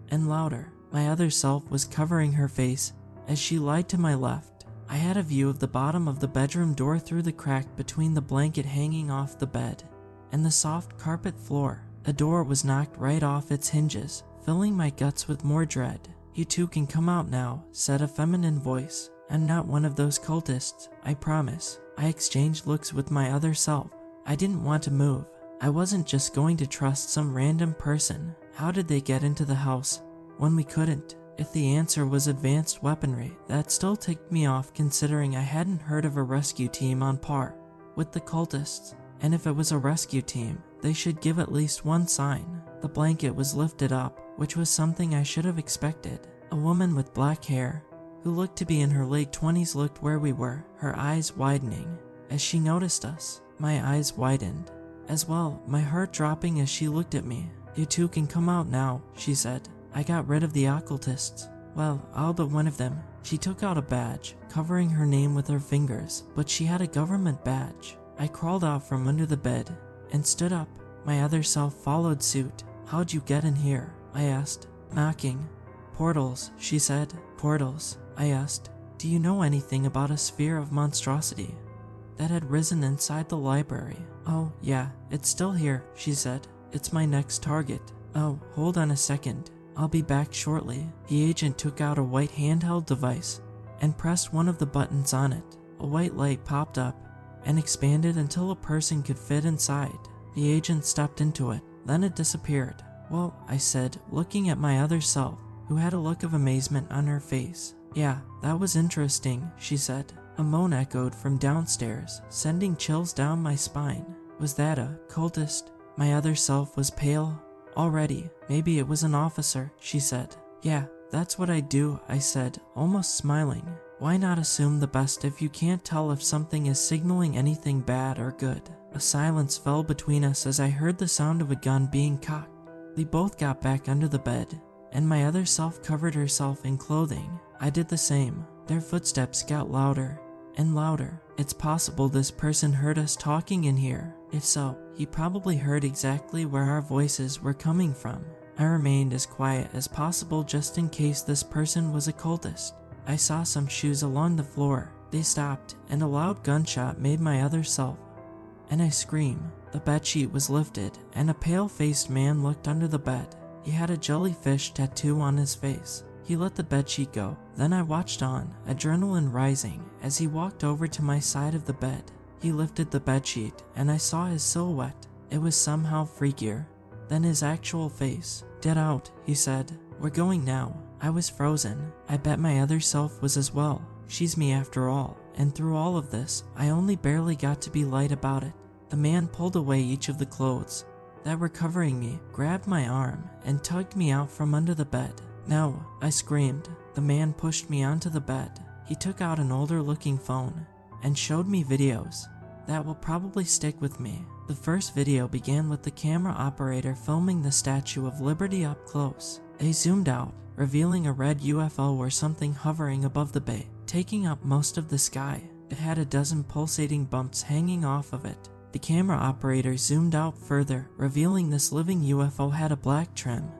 and louder. My other self was covering her face as she lied to my left. I had a view of the bottom of the bedroom door through the crack between the blanket hanging off the bed and the soft carpet floor. The door was knocked right off its hinges, filling my guts with more dread. "You two can come out now," said a feminine voice. "I'm not one of those cultists, I promise." I exchanged looks with my other self. I didn't want to move. I wasn't just going to trust some random person. How did they get into the house when we couldn't? If the answer was advanced weaponry, that still ticked me off considering I hadn't heard of a rescue team on par with the cultists. And if it was a rescue team, they should give at least one sign. The blanket was lifted up, which was something I should have expected. A woman with black hair, who looked to be in her late 20s, looked where we were, her eyes widening as she noticed us. My eyes widened as well, my heart dropping as she looked at me. "You two can come out now," she said. "I got rid of the occultists. Well, all but one of them." She took out a badge, covering her name with her fingers, but she had a government badge. I crawled out from under the bed and stood up. My other self followed suit. "How'd you get in here?" I asked. "Knocking." "Portals," she said. "Portals," I asked. "Do you know anything about a sphere of monstrosity that had risen inside the library?" "Oh, yeah, it's still here," she said. "It's my next target." "Oh, hold on a second. I'll be back shortly." The agent took out a white handheld device and pressed one of the buttons on it. A white light popped up and expanded until a person could fit inside. The agent stepped into it, then it disappeared. "Well," I said, looking at my other self, who had a look of amazement on her face. "Yeah, that was interesting," she said. A moan echoed from downstairs, sending chills down my spine. Was that a cultist? My other self was pale already. "Maybe it was an officer," she said. "Yeah, that's what I do," I said, almost smiling. Why not assume the best if you can't tell if something is signaling anything bad or good? A silence fell between us as I heard the sound of a gun being cocked. We both got back under the bed, and my other self covered herself in clothing. I did the same. Their footsteps got louder and louder. It's possible this person heard us talking in here. If so, he probably heard exactly where our voices were coming from. I remained as quiet as possible just in case this person was a cultist. I saw some shoes along the floor. They stopped, and a loud gunshot made my other self. And I screamed. The bedsheet was lifted, and a pale-faced man looked under the bed. He had a jellyfish tattoo on his face. He let the bedsheet go. Then I watched on, adrenaline rising, as he walked over to my side of the bed. He lifted the bedsheet, and I saw his silhouette. It was somehow freakier than his actual face. "Get out," he said. "We're going now." I was frozen. I bet my other self was as well. She's me after all. And through all of this, I only barely got to be light about it. The man pulled away each of the clothes that were covering me, grabbed my arm, and tugged me out from under the bed. "No," I screamed. The man pushed me onto the bed. He took out an older-looking phone and showed me videos that will probably stick with me. The first video began with the camera operator filming the Statue of Liberty up close. They zoomed out, revealing a red UFO or something hovering above the bay, taking up most of the sky. It had a dozen pulsating bumps hanging off of it. The camera operator zoomed out further, revealing this living UFO had a black trim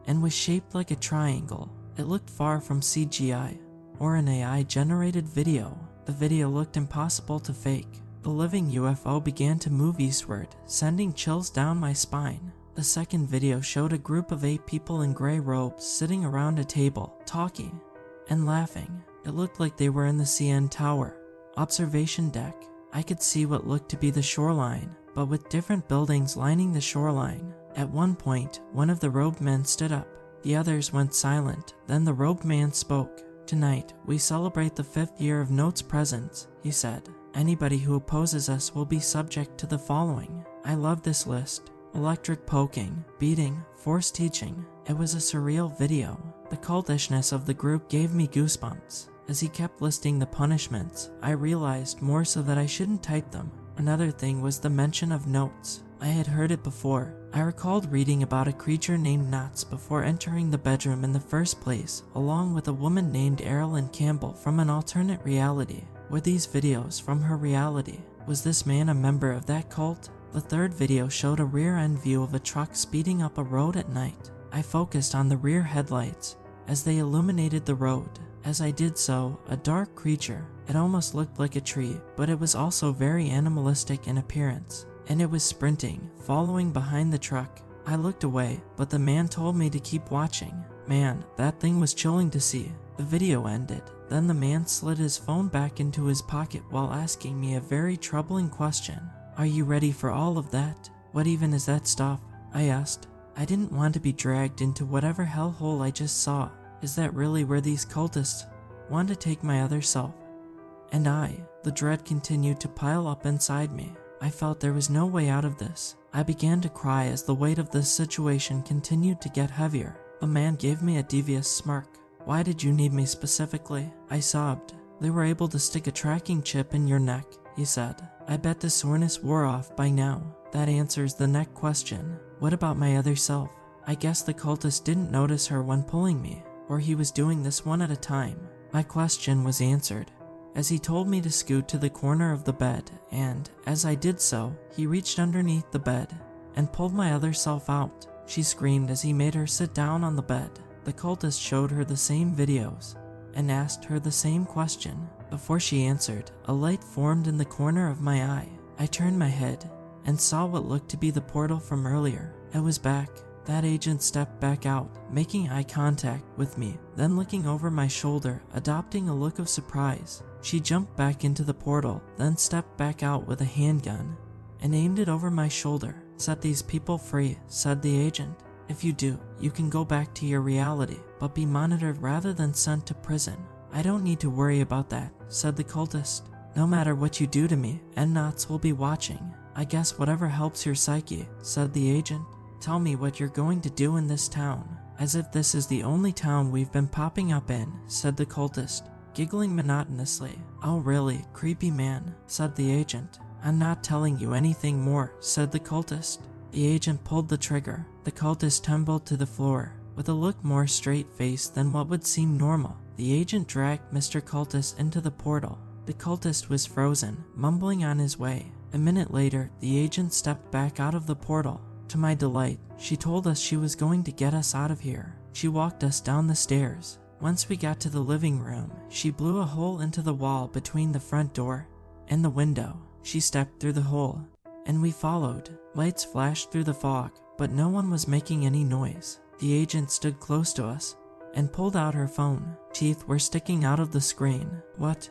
and was shaped like a triangle. It looked far from CGI or an AI-generated video. The video looked impossible to fake. The living UFO began to move eastward, sending chills down my spine. The second video showed a group of 8 people in gray robes sitting around a table, talking and laughing. It looked like they were in the CN Tower observation deck. I could see what looked to be the shoreline, but with different buildings lining the shoreline. At one point, one of the robed men stood up. The others went silent. Then the robed man spoke. "Tonight, we celebrate the 5th year of Note's presence," he said. "Anybody who opposes us will be subject to the following." I love this list. Electric poking, beating, forced teaching. It was a surreal video. The cultishness of the group gave me goosebumps. As he kept listing the punishments, I realized more so that I shouldn't type them. Another thing was the mention of notes. I had heard it before. I recalled reading about a creature named Knots before entering the bedroom in the first place, along with a woman named Erilyn Campbell from an alternate reality. Were these videos from her reality? Was this man a member of that cult? The third video showed a rear-end view of a truck speeding up a road at night. I focused on the rear headlights as they illuminated the road. As I did so, a dark creature. It almost looked like a tree, but it was also very animalistic in appearance. And it was sprinting, following behind the truck. I looked away, but the man told me to keep watching. Man, that thing was chilling to see. The video ended. Then the man slid his phone back into his pocket while asking me a very troubling question. "Are you ready for all of that? What even is that stuff?" I asked. I didn't want to be dragged into whatever hellhole I just saw. Is that really where these cultists want to take my other self? And the dread continued to pile up inside me. I felt there was no way out of this. I began to cry as the weight of this situation continued to get heavier. The man gave me a devious smirk. "Why did you need me specifically?" I sobbed. "They were able to stick a tracking chip in your neck," he said. "I bet the soreness wore off by now." That answers the neck question. What about my other self? I guess the cultist didn't notice her when pulling me, or he was doing this one at a time. My question was answered as he told me to scoot to the corner of the bed, and as I did so, he reached underneath the bed and pulled my other self out. She screamed as he made her sit down on the bed. The cultist showed her the same videos and asked her the same question. Before she answered, a light formed in the corner of my eye. I turned my head and saw what looked to be the portal from earlier. It was back. That agent stepped back out, making eye contact with me, then looking over my shoulder, adopting a look of surprise. She jumped back into the portal, then stepped back out with a handgun and aimed it over my shoulder. "Set these people free," said the agent. "If you do, you can go back to your reality, but be monitored rather than sent to prison." "I don't need to worry about that," said the cultist. "No matter what you do to me, Knots will be watching." "I guess whatever helps your psyche," said the agent. "Tell me what you're going to do in this town." "As if this is the only town we've been popping up in," said the cultist, giggling monotonously. "Oh really, creepy man," said the agent. "I'm not telling you anything more," said the cultist. The agent pulled the trigger. The cultist tumbled to the floor. With a look more straight-faced than what would seem normal, the agent dragged Mr. Cultist into the portal. The cultist was frozen, mumbling on his way. A minute later, the agent stepped back out of the portal. To my delight, she told us she was going to get us out of here. She walked us down the stairs. Once we got to the living room, she blew a hole into the wall between the front door and the window. She stepped through the hole, and we followed. Lights flashed through the fog, but no one was making any noise. The agent stood close to us and pulled out her phone. Teeth were sticking out of the screen. What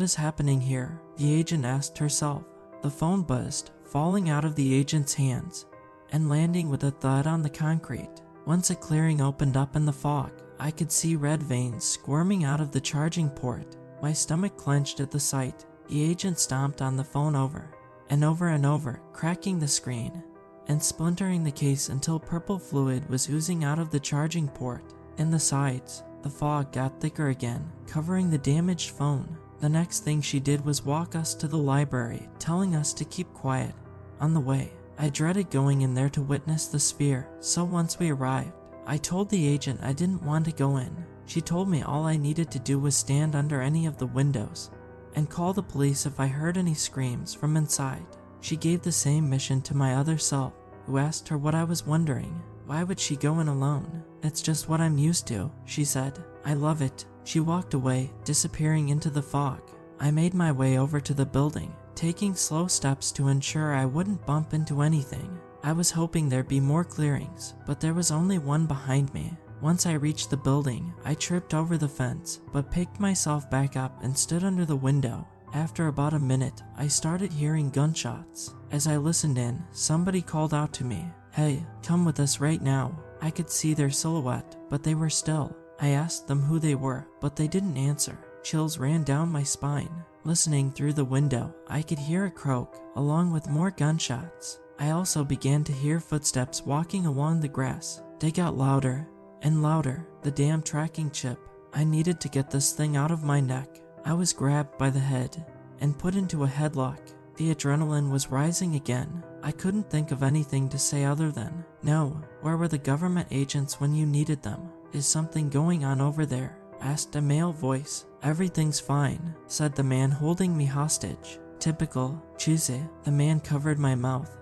is happening here? The agent asked herself. The phone buzzed, falling out of the agent's hands and landing with a thud on the concrete. Once a clearing opened up in the fog, I could see red veins squirming out of the charging port. My stomach clenched at the sight. The agent stomped on the phone over and over, cracking the screen and splintering the case until purple fluid was oozing out of the charging port and the sides. The fog got thicker again, covering the damaged phone. The next thing she did was walk us to the library, telling us to keep quiet. On the way, I dreaded going in there to witness the sphere, so once we arrived, I told the agent I didn't want to go in. She told me all I needed to do was stand under any of the windows and call the police if I heard any screams from inside. She gave the same mission to my other self, who asked her what I was wondering. Why would she go in alone? It's just what I'm used to, she said. I love it. She walked away, disappearing into the fog. I made my way over to the building, taking slow steps to ensure I wouldn't bump into anything. I was hoping there'd be more clearings, but there was only one behind me. Once I reached the building, I tripped over the fence, but picked myself back up and stood under the window. After about a minute, I started hearing gunshots. As I listened in, somebody called out to me, "Hey, come with us right now." I could see their silhouette, but they were still. I asked them who they were, but they didn't answer. Chills ran down my spine. Listening through the window, I could hear a croak, along with more gunshots. I also began to hear footsteps walking along the grass. They got louder and louder. The damn tracking chip. I needed to get this thing out of my neck. I was grabbed by the head and put into a headlock. The adrenaline was rising again. I couldn't think of anything to say other than, "No, where were the government agents when you needed them? Is something going on over there?" asked a male voice. "Everything's fine," said the man holding me hostage. Typical, Chuse. The man covered my mouth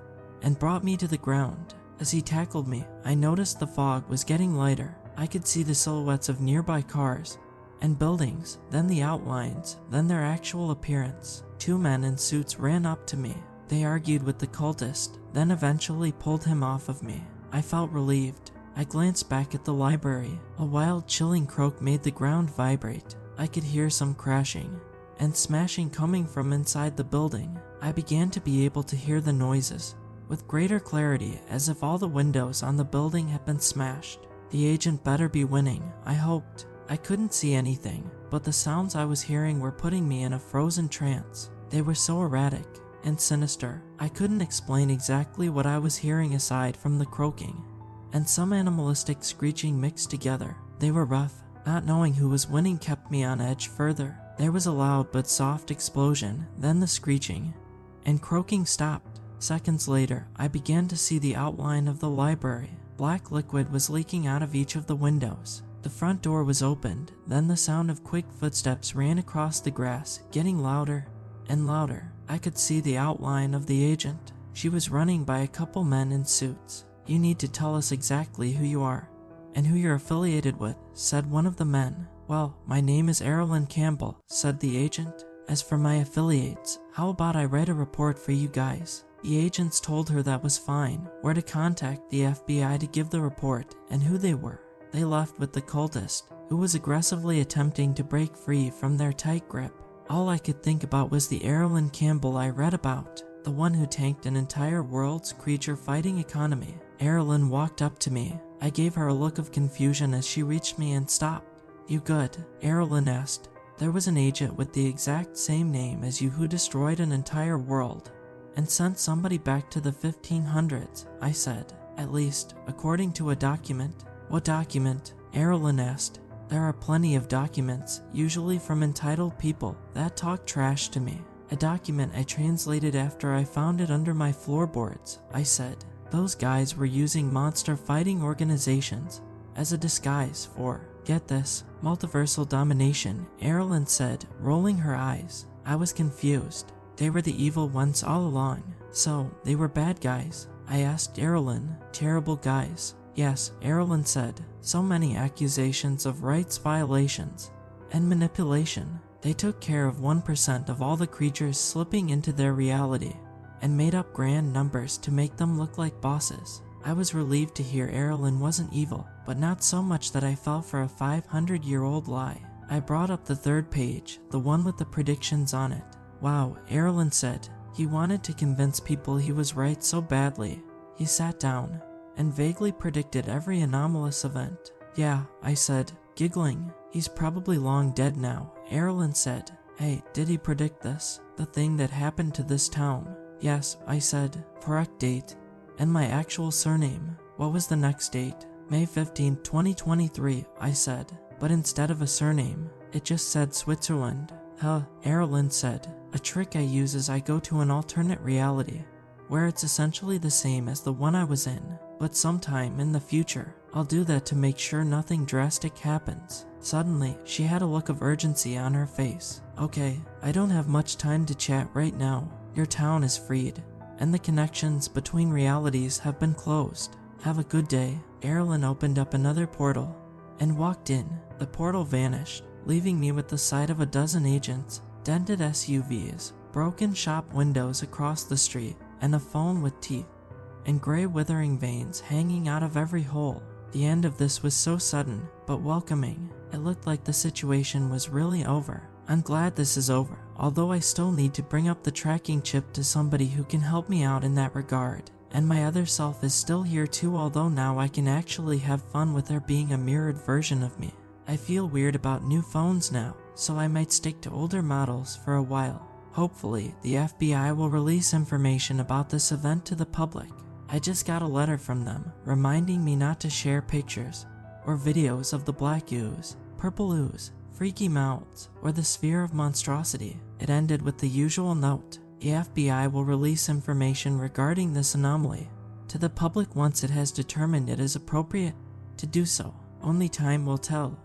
and brought me to the ground. As he tackled me, I noticed the fog was getting lighter. I could see the silhouettes of nearby cars and buildings, then the outlines, then their actual appearance. Two men in suits ran up to me. They argued with the cultist, then eventually pulled him off of me. I felt relieved. I glanced back at the library. A wild, chilling croak made the ground vibrate. I could hear some crashing and smashing coming from inside the building. I began to be able to hear the noises with greater clarity, as if all the windows on the building had been smashed. The agent better be winning, I hoped. I couldn't see anything, but the sounds I was hearing were putting me in a frozen trance. They were so erratic and sinister. I couldn't explain exactly what I was hearing aside from the croaking and some animalistic screeching mixed together. They were rough. Not knowing who was winning kept me on edge further. There was a loud but soft explosion, then the screeching and croaking stopped. Seconds later, I began to see the outline of the library. Black liquid was leaking out of each of the windows. The front door was opened, then the sound of quick footsteps ran across the grass, getting louder and louder. I could see the outline of the agent. She was running by a couple men in suits. "You need to tell us exactly who you are and who you're affiliated with," said one of the men. "Well, my name is Erilyn Campbell," said the agent. "As for my affiliates, how about I write a report for you guys?" The agents told her that was fine, where to contact the FBI to give the report, and who they were. They left with the cultist, who was aggressively attempting to break free from their tight grip. All I could think about was the Erilyn Campbell I read about, the one who tanked an entire world's creature-fighting economy. Erilyn walked up to me. I gave her a look of confusion as she reached me and stopped. "You good?" Erilyn asked. "There was an agent with the exact same name as you who destroyed an entire world and sent somebody back to the 1500s, I said. "At least, according to a document." "What document?" Erilyn asked. "There are plenty of documents, usually from entitled people, that talk trash to me." "A document I translated after I found it under my floorboards," I said. "Those guys were using monster fighting organizations as a disguise for, get this, multiversal domination," Erilyn said, rolling her eyes. I was confused. They were the evil ones all along. So, they were bad guys? I asked Erlen. Terrible guys. Yes, Erlen said. So many accusations of rights violations and manipulation. They took care of 1% of all the creatures slipping into their reality and made up grand numbers to make them look like bosses. I was relieved to hear Erlen wasn't evil, but not so much that I fell for a 500-year-old lie. I brought up the third page, the one with the predictions on it. Wow, Erlen said. He wanted to convince people he was right so badly. He sat down and vaguely predicted every anomalous event. Yeah, I said, giggling. He's probably long dead now. Erlen said, hey, did he predict this? The thing that happened to this town? Yes, I said. Correct date. And my actual surname. What was the next date? May 15, 2023, I said. But instead of a surname, it just said Switzerland. Huh, Erlen said. A trick I use is I go to an alternate reality, where it's essentially the same as the one I was in, but sometime in the future, I'll do that to make sure nothing drastic happens. Suddenly, she had a look of urgency on her face. Okay, I don't have much time to chat right now. Your town is freed, and the connections between realities have been closed. Have a good day. Erlen opened up another portal and walked in. The portal vanished, leaving me with the sight of a dozen agents, dented SUVs, broken shop windows across the street, and a phone with teeth and gray withering veins hanging out of every hole. The end of this was so sudden, but welcoming. It looked like the situation was really over. I'm glad this is over, although I still need to bring up the tracking chip to somebody who can help me out in that regard. And my other self is still here too, although now I can actually have fun with there being a mirrored version of me. I feel weird about new phones now, so I might stick to older models for a while. Hopefully, the FBI will release information about this event to the public. I just got a letter from them, reminding me not to share pictures or videos of the black ooze, purple ooze, freaky mouths, or the sphere of monstrosity. It ended with the usual note: the FBI will release information regarding this anomaly to the public once it has determined it is appropriate to do so. Only time will tell.